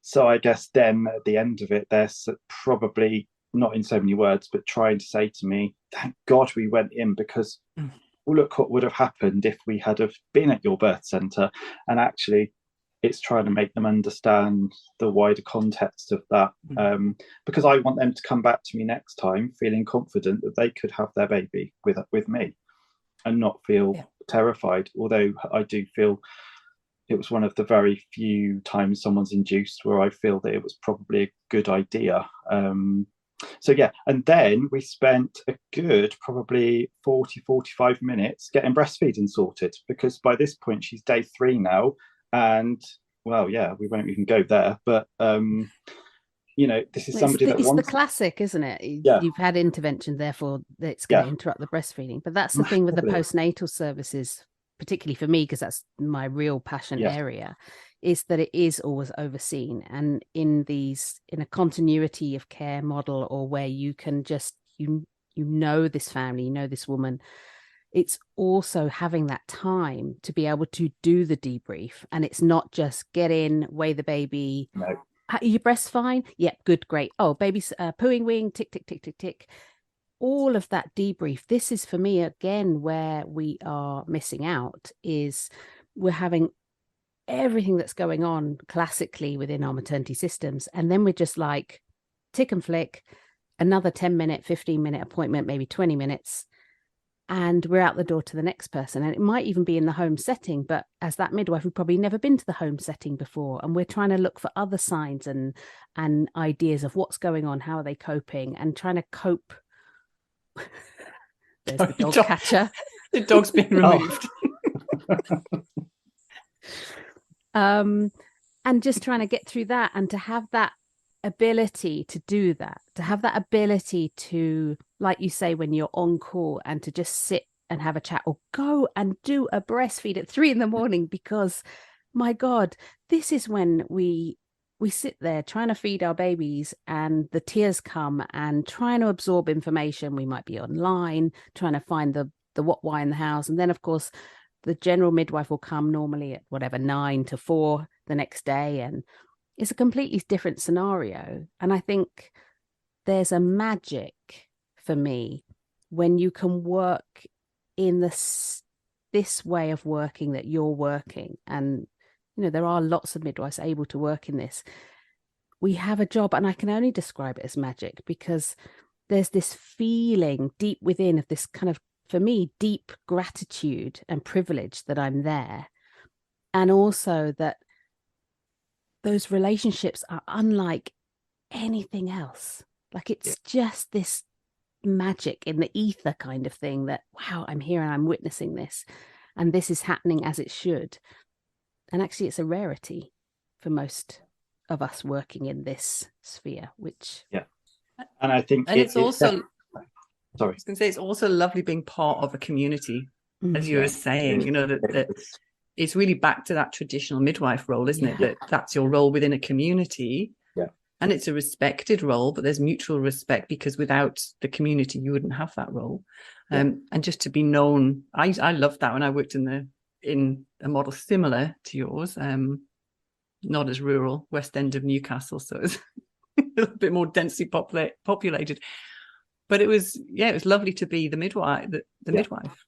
So I guess then at the end of it, they're probably, not in so many words, but trying to say to me, thank God we went in, because well, look what would have happened if we had have been at your birth centre. And actually, it's trying to make them understand the wider context of that, because I want them to come back to me next time feeling confident that they could have their baby with me and not feel terrified. Although I do feel it was one of the very few times someone's induced where I feel that it was probably a good idea. So yeah, and then we spent a good probably 45 minutes getting breastfeeding sorted, because by this point she's day 3 now. And well, yeah, we won't even go there, but you know, this is somebody that wants... the classic, isn't it? Yeah. You've had intervention, therefore it's going to interrupt the breastfeeding. But that's the thing with the postnatal services, particularly for me, because that's my real passion area, is that it is always overseen. And in a continuity of care model, or where you can just, you know this family, you know this woman, it's also having that time to be able to do the debrief. And it's not just get in, weigh the baby. No. Are your breasts fine? Yep, good, great. Oh, baby's pooing wing, tick, tick, tick, tick, tick. All of that debrief. This is for me, again, where we are missing out, is we're having everything that's going on classically within our maternity systems. And then we're just like, tick and flick, another 10-minute, 15-minute appointment, maybe 20 minutes. And we're out the door to the next person. And it might even be in the home setting, but as that midwife, we've probably never been to the home setting before. And we're trying to look for other signs and ideas of what's going on, how are they coping, and trying to cope. There's the dog catcher. The dog's been removed. And just trying to get through that, and to have that ability to do that, to have that ability to, like you say, when you're on call, and to just sit and have a chat, or go and do a breastfeed at 3 a.m, because my God, this is when we sit there trying to feed our babies, and the tears come, and trying to absorb information. We might be online trying to find the what, why in the house. And then, of course, the general midwife will come normally at whatever, 9 to 4 the next day. And it's a completely different scenario. And I think there's a magic for me when you can work in this way of working that you're working. And, you know, there are lots of midwives able to work in this. We have a job, and I can only describe it as magic, because there's this feeling deep within of this kind of, for me, deep gratitude and privilege that I'm there. And also that those relationships are unlike anything else. Like, it's just this magic in the ether kind of thing that, wow, I'm here and I'm witnessing this, and this is happening as it should. And actually, it's a rarity for most of us working in this sphere, which and I think it's also sorry, I was going to say, it's also lovely being part of a community, as you were saying, you know, that it's really back to that traditional midwife role, isn't it? That's your role within a community. And it's a respected role, but there's mutual respect, because without the community, you wouldn't have that role. And just to be known, I loved that when I worked in a model similar to yours, not as rural, West End of Newcastle, so it's a little bit more densely populated. But it was lovely to be the midwife, the midwife.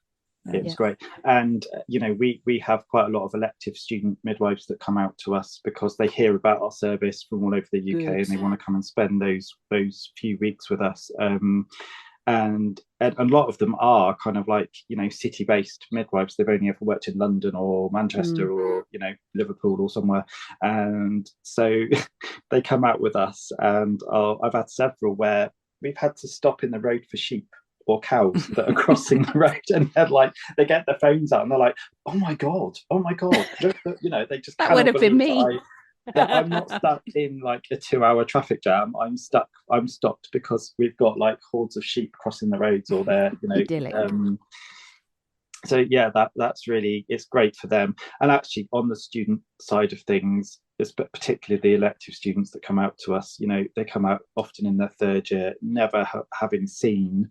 It's great. And you know, we have quite a lot of elective student midwives that come out to us because they hear about our service from all over the UK. And they want to come and spend those few weeks with us. And a lot of them are kind of like, you know, city-based midwives. They've only ever worked in London or Manchester or, you know, Liverpool or somewhere. And so they come out with us. And I've had several where we've had to stop in the road for sheep or cows that are crossing the road, and they're like, they get their phones out and they're like, oh my god, look, you know, they just that would have been me. That I'm not stuck in like a 2-hour traffic jam. I'm stopped because we've got like hordes of sheep crossing the roads, or they're, you know, so yeah, that's really, it's great for them. And actually, on the student side of things, particularly the elective students that come out to us, you know, they come out often in their third year, never having seen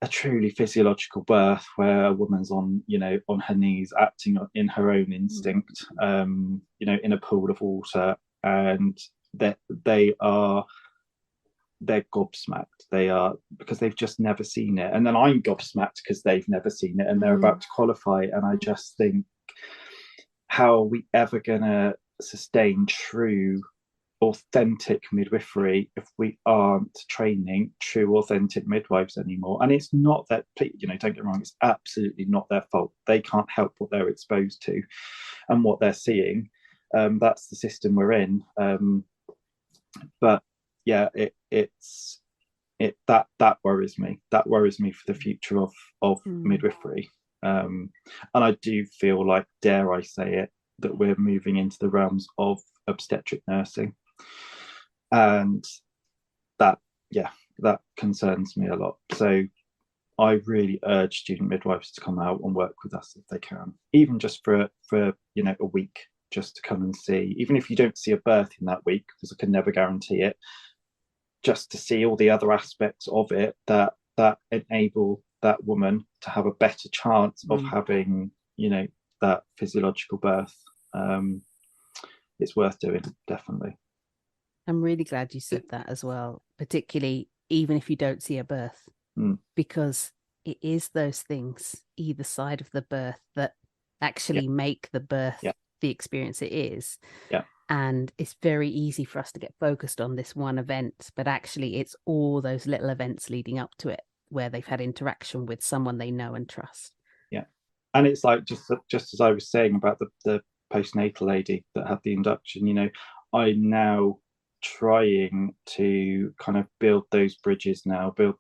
a truly physiological birth where a woman's on her knees, acting in her own instinct, you know, in a pool of water, and they're gobsmacked. They are, because they've just never seen it. And then I'm gobsmacked because they've never seen it and they're about to qualify. And I just think, how are we ever gonna sustain true authentic midwifery if we aren't training true authentic midwives anymore? And it's not that, you know, don't get me wrong, it's absolutely not their fault. They can't help what they're exposed to and what they're seeing. That's the system we're in. But yeah, that worries me. That worries me for the future of midwifery. And I do feel like, dare I say it, that we're moving into the realms of obstetric nursing. And that concerns me a lot. So I really urge student midwives to come out and work with us if they can, even just for you know, a week, just to come and see, even if you don't see a birth in that week, because I can never guarantee it, just to see all the other aspects of it that enable that woman to have a better chance of having, you know, that physiological birth. It's worth doing, definitely. I'm really glad you said that as well, particularly even if you don't see a birth, because it is those things either side of the birth that actually make the birth the experience it is. And it's very easy for us to get focused on this one event, but actually it's all those little events leading up to it where they've had interaction with someone they know and trust. And it's like, just as I was saying about the postnatal lady that had the induction, you know, I'm now trying to kind of build those bridges now, build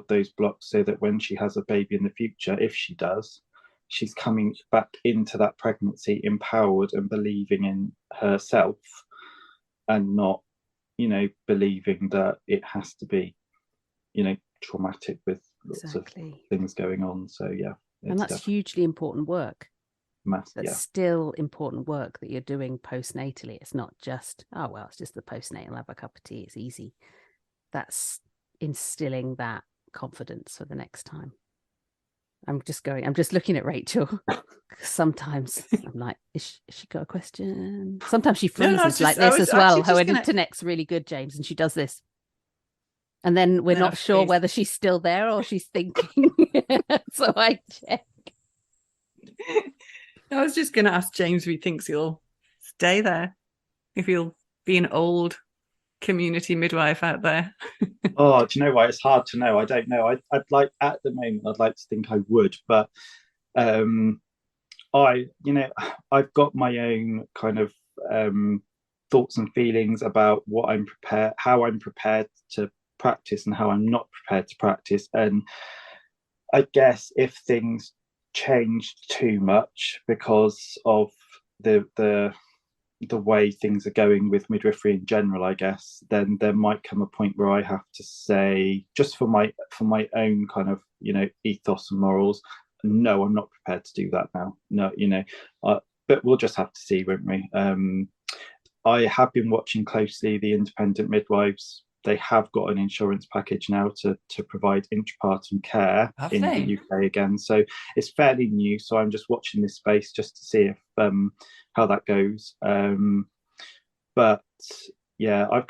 those blocks, so that when she has a baby in the future, if she does, she's coming back into that pregnancy empowered and believing in herself, and not, you know, believing that it has to be, you know, traumatic with lots of things going on. So yeah. And that's hugely important work. That's still important work that you're doing postnatally. It's not just, oh, well, it's just the postnatal, have a cup of tea, it's easy. That's instilling that confidence for the next time. I'm just looking at Rachel. Sometimes I'm like, is she got a question? Sometimes she freezes this as well. Her internet's really good, James, and she does this. And then we're Then not I sure freeze. whether she's still there or she's thinking. So I check. I was just going to ask James if he thinks he'll stay there, if he'll be an old community midwife out there. Oh, do you know what? It's hard to know. I don't know. I'd like, at the moment, I'd like to think I would, but I've got my own kind of thoughts and feelings about how I'm prepared to practice and how I'm not prepared to practice. And I guess if things changed too much because of the way things are going with midwifery in general, I guess, then there might come a point where I have to say, just for my own kind of, ethos and morals, no, I'm not prepared to do that now. No, but we'll just have to see, won't we? I have been watching closely the independent midwives. They have got an insurance package now to provide intrapartum care in the UK again. So it's fairly new. So I'm just watching this space just to see if how that goes. But yeah, I've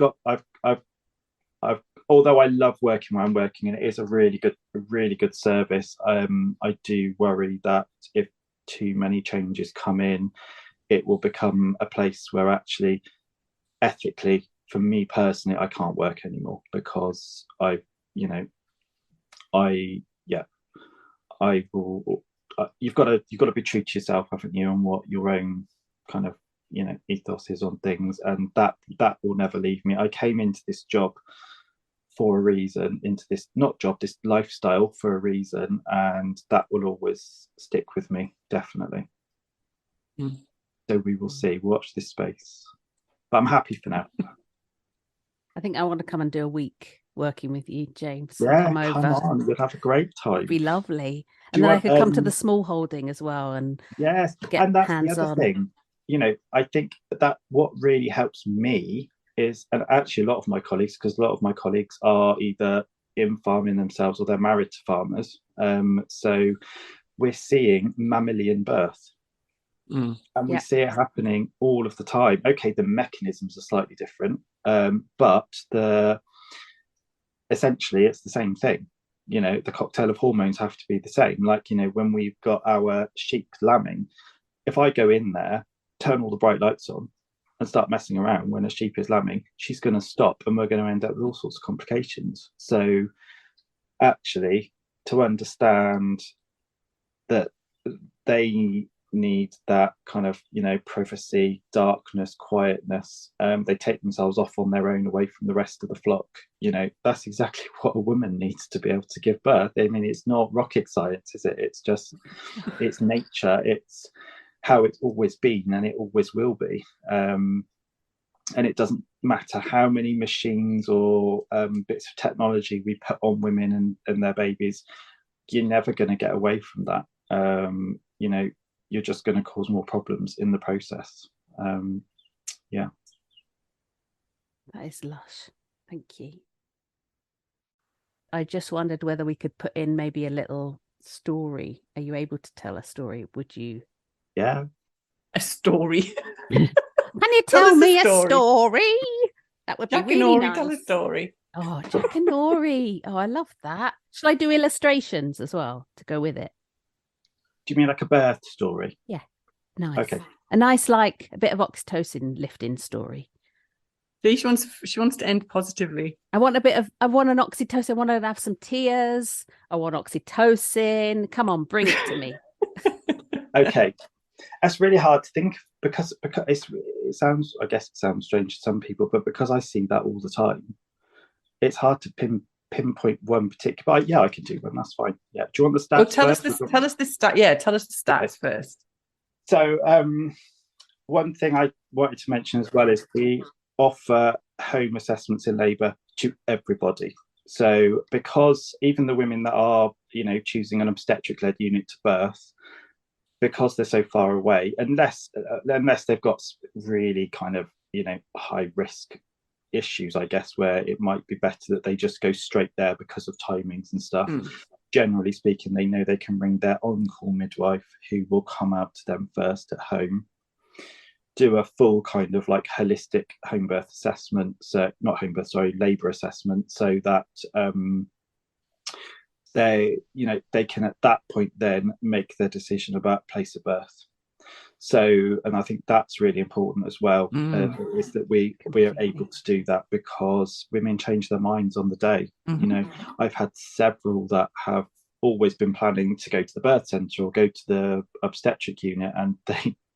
although I love working where I'm working and it is a really good service, I do worry that if too many changes come in, it will become a place where actually ethically, for me personally, I can't work anymore because I will. You've got to be true to yourself, haven't you, and what your own kind of ethos is on things, and that will never leave me. I came into this job for a reason, into this this lifestyle for a reason, and that will always stick with me, definitely. So we will see. Watch this space, but I'm happy for now. I think I want to come and do a week working with you, James. Yeah, come over. Come on, we'll have a great time. It'd be lovely. And then I could come to the small holding as well and yes, get and that's hands the other on. thing. I think that what really helps me is, and actually a lot of my colleagues, because a lot of my colleagues are either in farming themselves or they're married to farmers. So we're seeing mammalian birth. And we see it happening all of the time. Okay, the mechanisms are slightly different, but essentially it's the same thing. The cocktail of hormones have to be the same. Like, when we've got our sheep lambing, if I go in there, turn all the bright lights on and start messing around when a sheep is lambing, she's going to stop and we're going to end up with all sorts of complications. So actually, to understand that they need that kind of privacy, darkness, quietness, they take themselves off on their own away from the rest of the flock. That's exactly what a woman needs to be able to give birth. I mean, it's not rocket science, is it? It's just it's nature, it's how it's always been and it always will be. And it doesn't matter how many machines or bits of technology we put on women and their babies, you're never going to get away from that. You're just going to cause more problems in the process. Yeah. That is lush. Thank you. I just wondered whether we could put in maybe a little story. Are you able to tell a story? Would you? Yeah. A story. Can you tell me a story? That would Jack be really and Ori nice. tell a story. Oh, Jack and Ori. Oh, I love that. Shall I do illustrations as well to go with it? Do you mean like a birth story? Yeah. Nice. Okay. A nice, like a bit of oxytocin lifting story. She wants to end positively. I want an oxytocin. I want to have some tears. I want oxytocin. Come on, bring it to me. Okay. That's really hard to think because it sounds strange to some people, but because I see that all the time, it's hard to pinpoint one particular. But yeah, I can do one. That's fine. Yeah. Do you want the stats? Well, tell us the stats. Yeah, tell us the stats first. So, one thing I wanted to mention as well is we offer home assessments in labour to everybody. So, because even the women that are, choosing an obstetric-led unit to birth, because they're so far away, unless they've got really kind of high risk issues, I guess, where it might be better that they just go straight there because of timings and stuff. Generally speaking, they know they can ring their on-call midwife who will come out to them first at home do a full kind of like holistic home birth assessment, so not home birth, sorry, labour assessment, so that they can at that point then make their decision about place of birth. So, and I think that's really important as well, is that we are able to do that, because women change their minds on the day. I've had several that have always been planning to go to the birth centre or go to the obstetric unit, and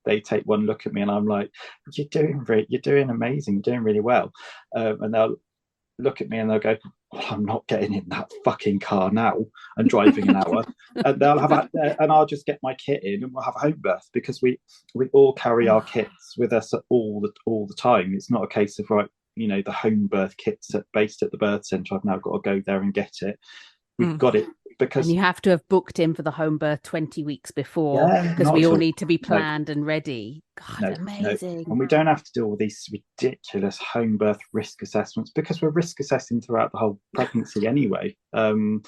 they take one look at me and I'm like, you're doing amazing, you're doing really well, and they'll look at me and they'll go, well, I'm not getting in that fucking car now and driving an hour. And they'll have and I'll just get my kit in and we'll have a home birth, because we all carry our kits with us all the time. It's not a case of, right, the home birth kit's based at the birth centre, I've now got to go there and get it. We've got it, because... And you have to have booked in for the home birth 20 weeks before, because we all need to be planned and ready. God, amazing. And we don't have to do all these ridiculous home birth risk assessments, because we're risk assessing throughout the whole pregnancy anyway. And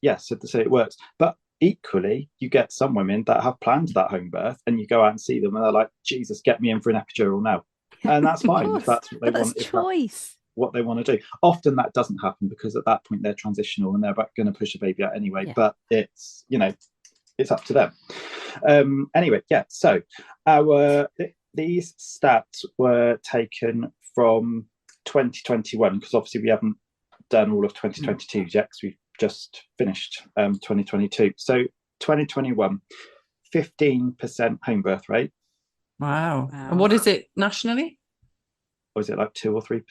yes, so it works. But equally, you get some women that have planned that home birth and you go out and see them and they're like, Jesus, get me in for an epidural now. And that's fine. If that's what they want. That's choice. What they want to do. Often that doesn't happen, because at that point they're transitional and they're going to push a baby out anyway. But it's it's up to them. Anyway, so these stats were taken from 2021, because obviously we haven't done all of 2022 yet, because we've just finished 2022. So 2021, 15% home birth rate. Wow. And what is it nationally? Or is it like 2 or 3%?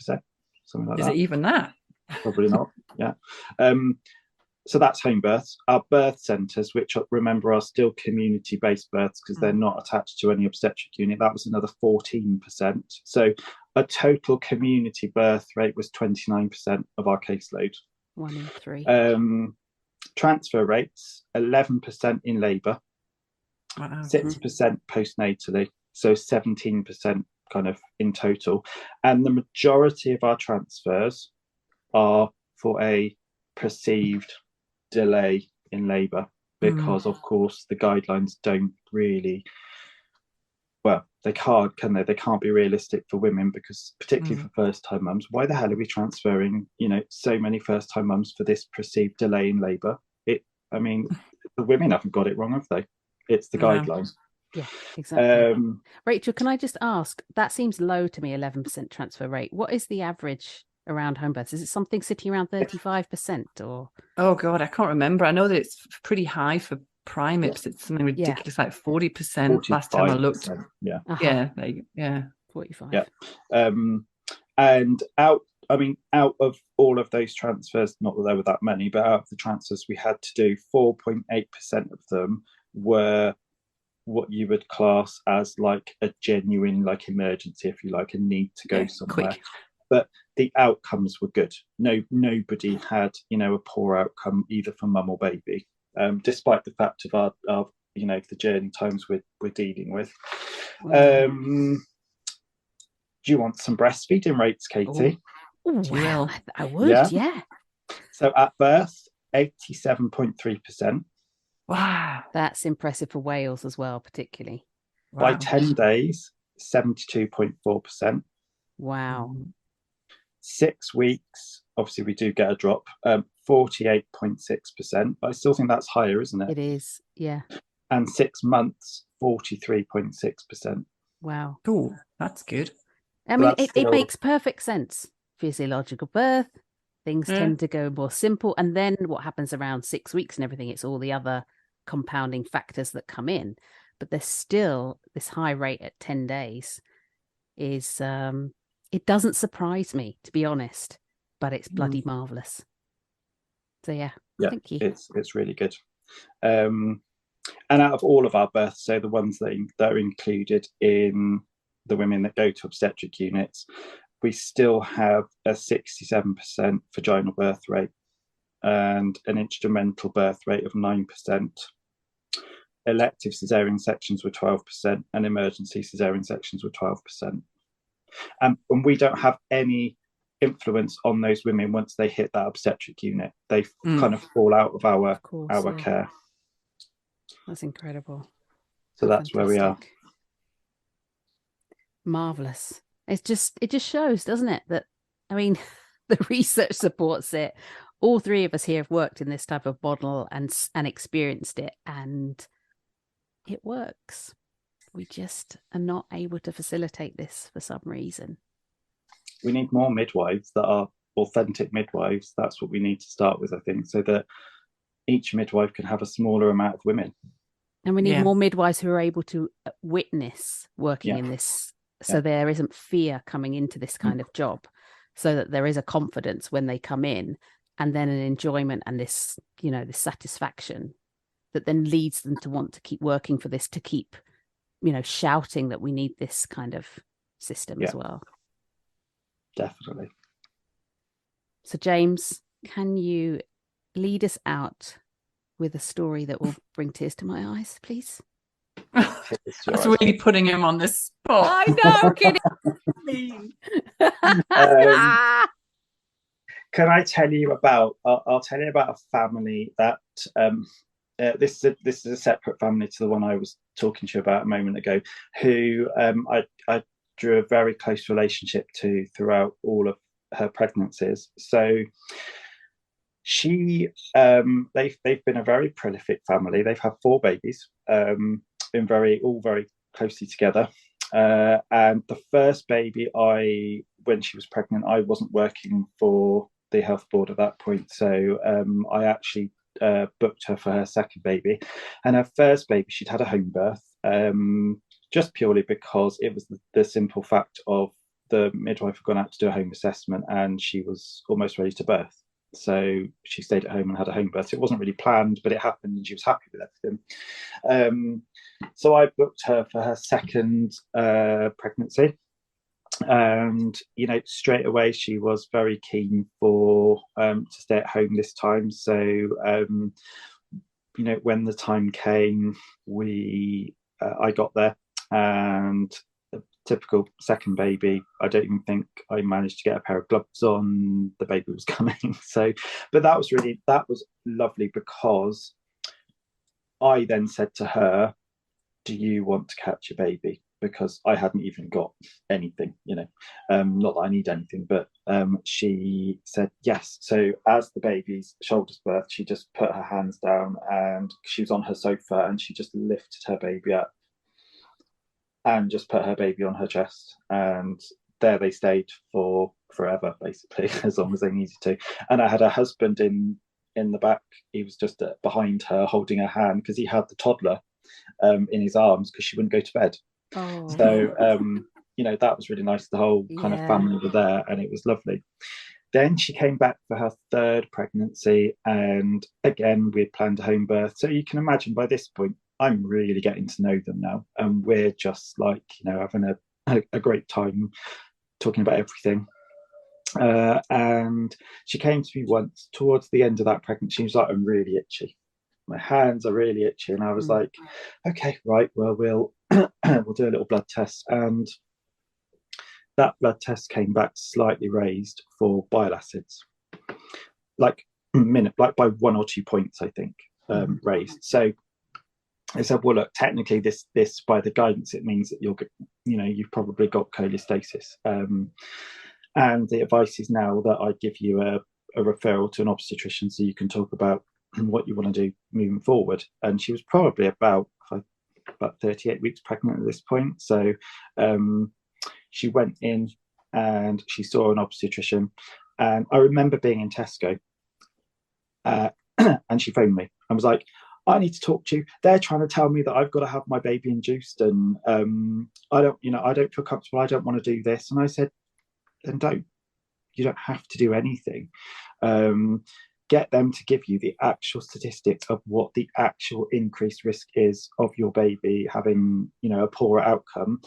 Something like that. Is it even that? Probably not. Yeah. So that's home births. Our birth centres, which remember are still community-based births, because they're not attached to any obstetric unit, that was another 14%. So a total community birth rate was 29% of our caseload. 1 in 3. Transfer rates, 11% in labour, 6% postnatally, so 17% kind of in total. And the majority of our transfers are for a perceived delay in labour, because of course the guidelines don't really, they can't, can they? They can't be realistic for women, because particularly for first-time mums, why the hell are we transferring, so many first-time mums for this perceived delay in labour? The women haven't got it wrong, have they? It's the guidelines. Yeah, exactly. Rachel, can I just ask, that seems low to me, 11% transfer rate. What is the average around home births? Is it something sitting around 35% or? Oh God, I can't remember. I know that it's pretty high for primips. It's something ridiculous, like 40% last time I looked. Yeah. Yeah. 45. Yeah. And out of all of those transfers, not that there were that many, but out of the transfers we had to do, 4.8% of them were what you would class as like a genuine like emergency, if you like, a need to go somewhere. Quick. But the outcomes were good. Nobody had, a poor outcome either for mum or baby, despite the fact of our the journey times we're dealing with. Do you want some breastfeeding rates, Katie? Well, I would, yeah. So at birth, 87.3%. Wow. That's impressive for Wales as well, particularly. By 10 days, 72.4%. Wow. 6 weeks, obviously we do get a drop, 48.6%. But I still think that's higher, isn't it? It is, yeah. And 6 months, 43.6%. Wow. Cool. That's good. It makes perfect sense. Physiological birth, things tend to go more simple. And then what happens around 6 weeks and everything, it's all the other compounding factors that come in. But there's still this high rate at 10 days is, it doesn't surprise me, to be honest, but it's bloody marvellous. So yeah, thank you. It's really good. And out of all of our births, so the ones that are included in the women that go to obstetric units, we still have a 67% vaginal birth rate and an instrumental birth rate of 9%. Elective caesarean sections were 12% and emergency caesarean sections were 12%. And we don't have any influence on those women once they hit that obstetric unit. They kind of fall out of our care. That's incredible. So that's where we are. Marvelous. It just shows, doesn't it, that, I mean, the research supports it. All three of us here have worked in this type of model and experienced it, and it works. We just are not able to facilitate this for some reason. We need more midwives that are authentic midwives. That's what we need to start with, I think, so that each midwife can have a smaller amount of women. And we need more midwives who are able to witness working in this, so there isn't fear coming into this kind of job, so that there is a confidence when they come in, and then an enjoyment and this, you know, this satisfaction that then leads them to want to keep working for this, to keep, you know, shouting that we need this kind of system as well. Definitely. So James, can you lead us out with a story that will bring tears to my eyes, please? That's really putting him on the spot. I know, kidding. Can I tell you about? I'll tell you about a family that this is a separate family to the one I was talking to you about a moment ago, who I drew a very close relationship to throughout all of her pregnancies. So they've been a very prolific family. They've had 4 babies, been all very closely together. And the first baby, when she was pregnant, I wasn't working for the health board at that point, so I actually booked her for her second baby. And her first baby, she'd had a home birth, just purely because it was the simple fact of the midwife had gone out to do a home assessment and she was almost ready to birth. So she stayed at home and had a home birth. It wasn't really planned, but it happened and she was happy with everything. So I booked her for her second pregnancy. And, you know, straight away she was very keen to stay at home this time. So, you know, when the time came, I got there, and the typical second baby, I don't even think I managed to get a pair of gloves on. The baby was coming. So, but that was lovely, because I then said to her, do you want to catch a baby? Because I hadn't even got anything, you know, not that I need anything, but she said yes. So as the baby's shoulders birthed, she just put her hands down, and she was on her sofa, and she just lifted her baby up and just put her baby on her chest, and there they stayed for forever, basically, as long as they needed to. And I had her husband in the back. He was just behind her, holding her hand, because he had the toddler in his arms, because she wouldn't go to bed. Oh. So you know, that was really nice. The whole kind of family were there, and it was lovely. Then she came back for her third pregnancy, and again we had planned a home birth. So you can imagine by this point I'm really getting to know them now, and we're just like, you know, having a great time talking about everything. And she came to me once towards the end of that pregnancy. She was like, I'm really itchy, my hands are really itchy. And I was like, okay, right, well, we'll do a little blood test. And that blood test came back slightly raised for bile acids, like by 1 or 2 points, I think, raised. So I said, well, look, technically this by the guidance, it means that you've probably got cholestasis. And the advice is now that I give you a referral to an obstetrician, so you can talk about what you want to do moving forward. And she was probably about 38 weeks pregnant at this point. So she went in and she saw an obstetrician. And I remember being in Tesco, and she phoned me and was like, I need to talk to you. They're trying to tell me that I've got to have my baby induced, and I don't feel comfortable. I don't want to do this. And I said, then don't. You don't have to do anything. Get them to give you the actual statistics of what the actual increased risk is of your baby having, you know, a poorer outcome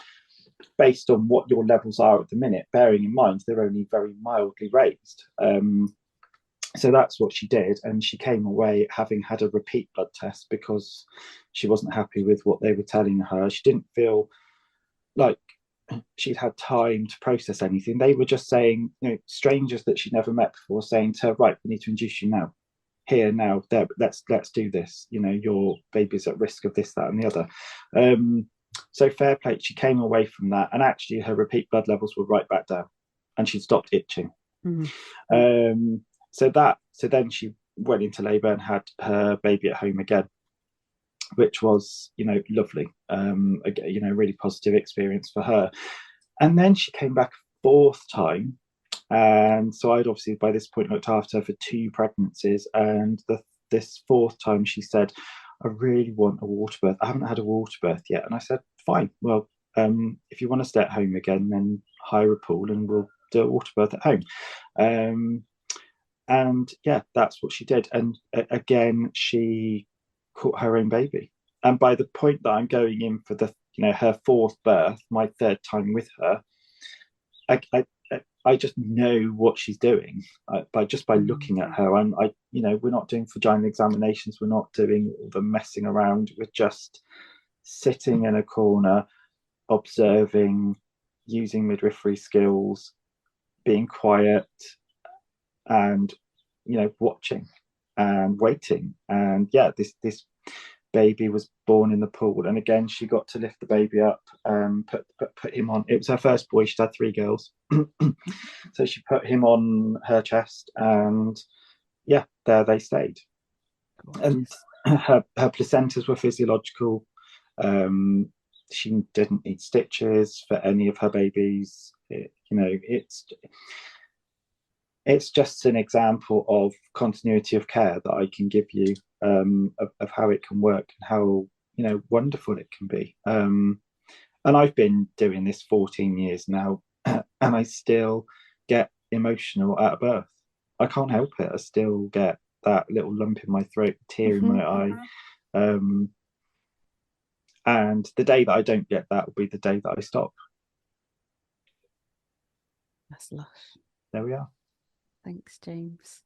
based on what your levels are at the minute, bearing in mind they're only very mildly raised. So that's what she did, and she came away having had a repeat blood test because she wasn't happy with what they were telling her. She didn't feel like she'd had time to process anything. They were just saying, you know, strangers that she'd never met before, saying to her, right, we need to induce you now, here, now, there, let's do this. You know, your baby's at risk of this, that, and the other. So fair play, she came away from that, and actually her repeat blood levels were right back down, and she'd stopped itching. So then she went into labour and had her baby at home again, which was, lovely. Really positive experience for her. And then she came back a fourth time. And so I'd obviously by this point looked after her for 2 pregnancies. And this fourth time she said, I really want a water birth. I haven't had a water birth yet. And I said, fine. Well, if you want to stay at home again, then hire a pool and we'll do a water birth at home. And yeah, that's what she did. And again, she caught her own baby. And by the point that I'm going in for her 4th birth, my 3rd time with her, I just know what she's doing by looking at her. We're not doing vaginal examinations. We're not doing all the messing around. We're just sitting in a corner, observing, using midwifery skills, being quiet, and watching and waiting. And yeah, this baby was born in the pool, and again she got to lift the baby up, put him on. It was her first boy. She'd had 3 girls. So she put him on her chest, and yeah, there they stayed. And her placentas were physiological. She didn't need stitches for any of her babies. It's just an example of continuity of care that I can give you, of how it can work and how wonderful it can be. And I've been doing this 14 years now, and I still get emotional at a birth. I can't help it. I still get that little lump in my throat, tear in my eye. And the day that I don't get that will be the day that I stop. That's lush. There we are. Thanks, James.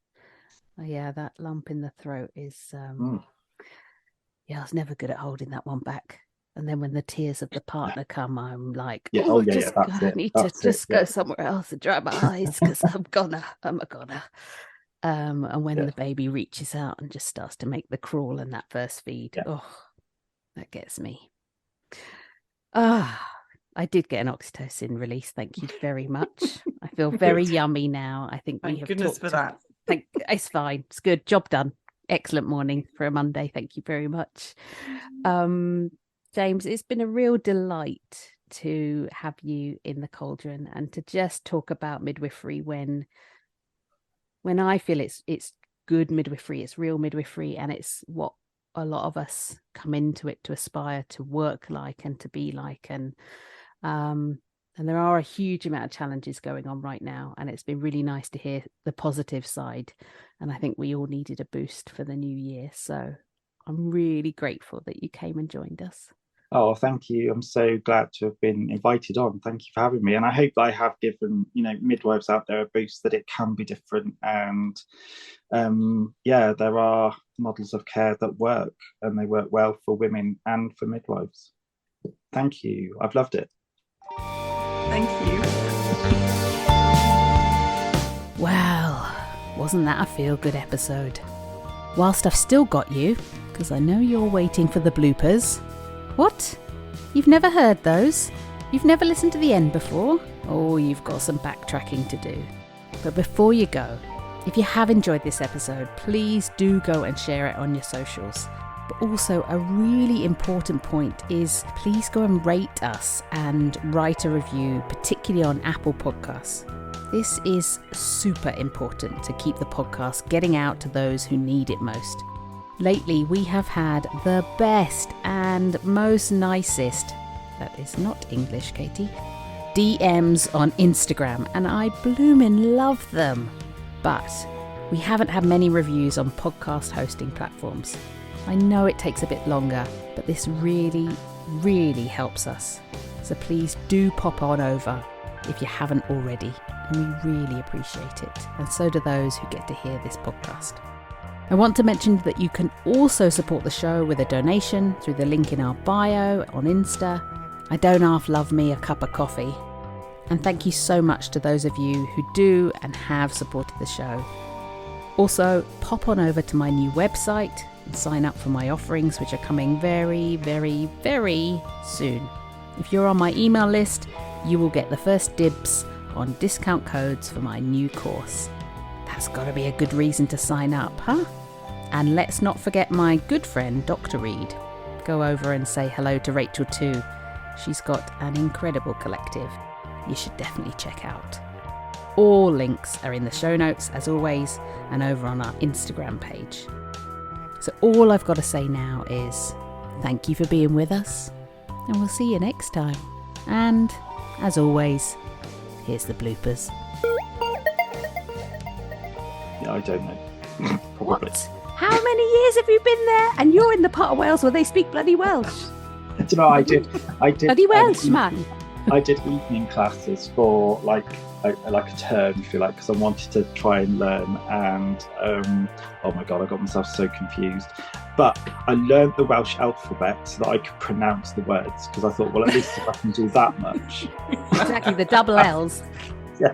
Oh, yeah, that lump in the throat is I was never good at holding that one back. And then when the tears of the partner come, I'm like, I need to just go somewhere else and dry my eyes because I'm a goner. And when the baby reaches out and just starts to make the crawl and that first feed, that gets me. I did get an oxytocin release. Thank you very much. I feel very yummy now. I think we have goodness for that. It's fine. It's good. Job done. Excellent morning for a Monday. Thank you very much. James, it's been a real delight to have you in the cauldron and to just talk about midwifery when I feel it's good midwifery, it's real midwifery, and it's what a lot of us come into it to aspire to work like and to be like. And there are a huge amount of challenges going on right now, and it's been really nice to hear the positive side. And I think we all needed a boost for the new year. So I'm really grateful that you came and joined us. Oh, thank you. I'm so glad to have been invited on. Thank you for having me. And I hope that I have given, midwives out there a boost that it can be different. And there are models of care that work, and they work well for women and for midwives. Thank you. I've loved it. Thank you. Well, wasn't that a feel-good episode? Whilst I've still got you, because I know you're waiting for the bloopers. What? You've never heard those? You've never listened to the end before? Oh, you've got some backtracking to do. But before you go, if you have enjoyed this episode, please do go and share it on your socials. But also a really important point is please go and rate us and write a review, particularly on Apple Podcasts. This is super important to keep the podcast getting out to those who need it most. Lately, we have had the best and most nicest, that is not English, Katie, DMs on Instagram, and I bloomin' love them. But we haven't had many reviews on podcast hosting platforms. I know it takes a bit longer, but this really, really helps us. So please do pop on over if you haven't already, and we really appreciate it. And so do those who get to hear this podcast. I want to mention that you can also support the show with a donation through the link in our bio on Insta. I don't half love me a cup of coffee. And thank you so much to those of you who do and have supported the show. Also, pop on over to my new website and sign up for my offerings, which are coming very, very, very soon. If you're on my email list, you will get the first dibs on discount codes for my new course. That's got to be a good reason to sign up, huh? And let's not forget my good friend, Dr. Reed. Go over and say hello to Rachel too. She's got an incredible collective you should definitely check out. All links are in the show notes, as always, and over on our Instagram page. So all I've got to say now is thank you for being with us, and we'll see you next time. And, as always, here's the bloopers. Yeah, I don't know. Probably. What? How many years have you been there? And you're in the part of Wales where they speak bloody Welsh. I don't know, I did. Bloody Welsh, man. I did evening classes for like a term, if you like, because I wanted to try and learn. And oh my god, I got myself so confused. But I learned the Welsh alphabet so that I could pronounce the words, because I thought, well, at least if I can do that much. Exactly, the double L's. Yeah.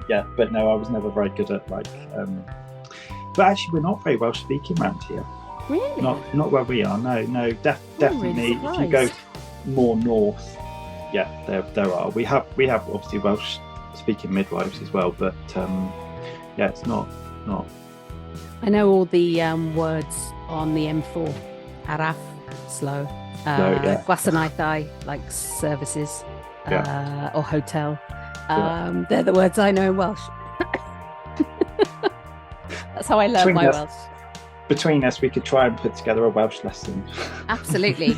Yeah, but no, I was never very good at like. But actually, we're not very Welsh speaking around here. Really? Not where we are. No, definitely. Really if you go more north, yeah, there are. We have obviously Welsh speaking midwives as well, but yeah, it's not. I know all the words on the M4. Araf, slow. Gwasanaethau, like services, or hotel. They're the words I know in Welsh. That's how I learned my Welsh. Between us, we could try and put together a Welsh lesson. Absolutely.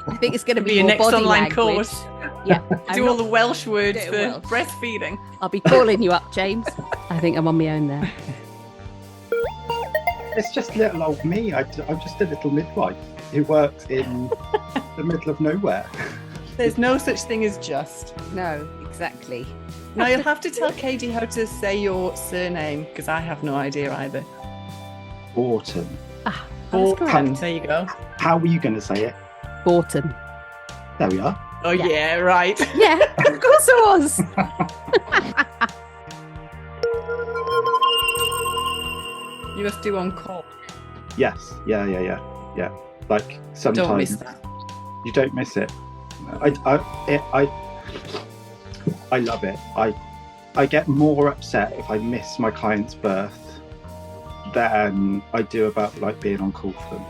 I think it's going to be your more next body online language. course. Yeah, Do all the Welsh words for Welsh. breastfeeding. I'll be calling you up, James. I think I'm on my own there. It's just little old me. I'm just a little midwife who works in the middle of nowhere. There's no such thing as just. No, exactly. Now you'll have to tell Katie how to say your surname, because I have no idea either. Bourton. Ah, that's correct. Bourton. There you go. How were you going to say it? Bourton. There we are. Oh yeah, right. Yeah, of course it was. You must do on call. Yes. Yeah. Like sometimes Don't miss that. you don't miss it. I love it. I get more upset if I miss my client's birth than I do about like being on call for them.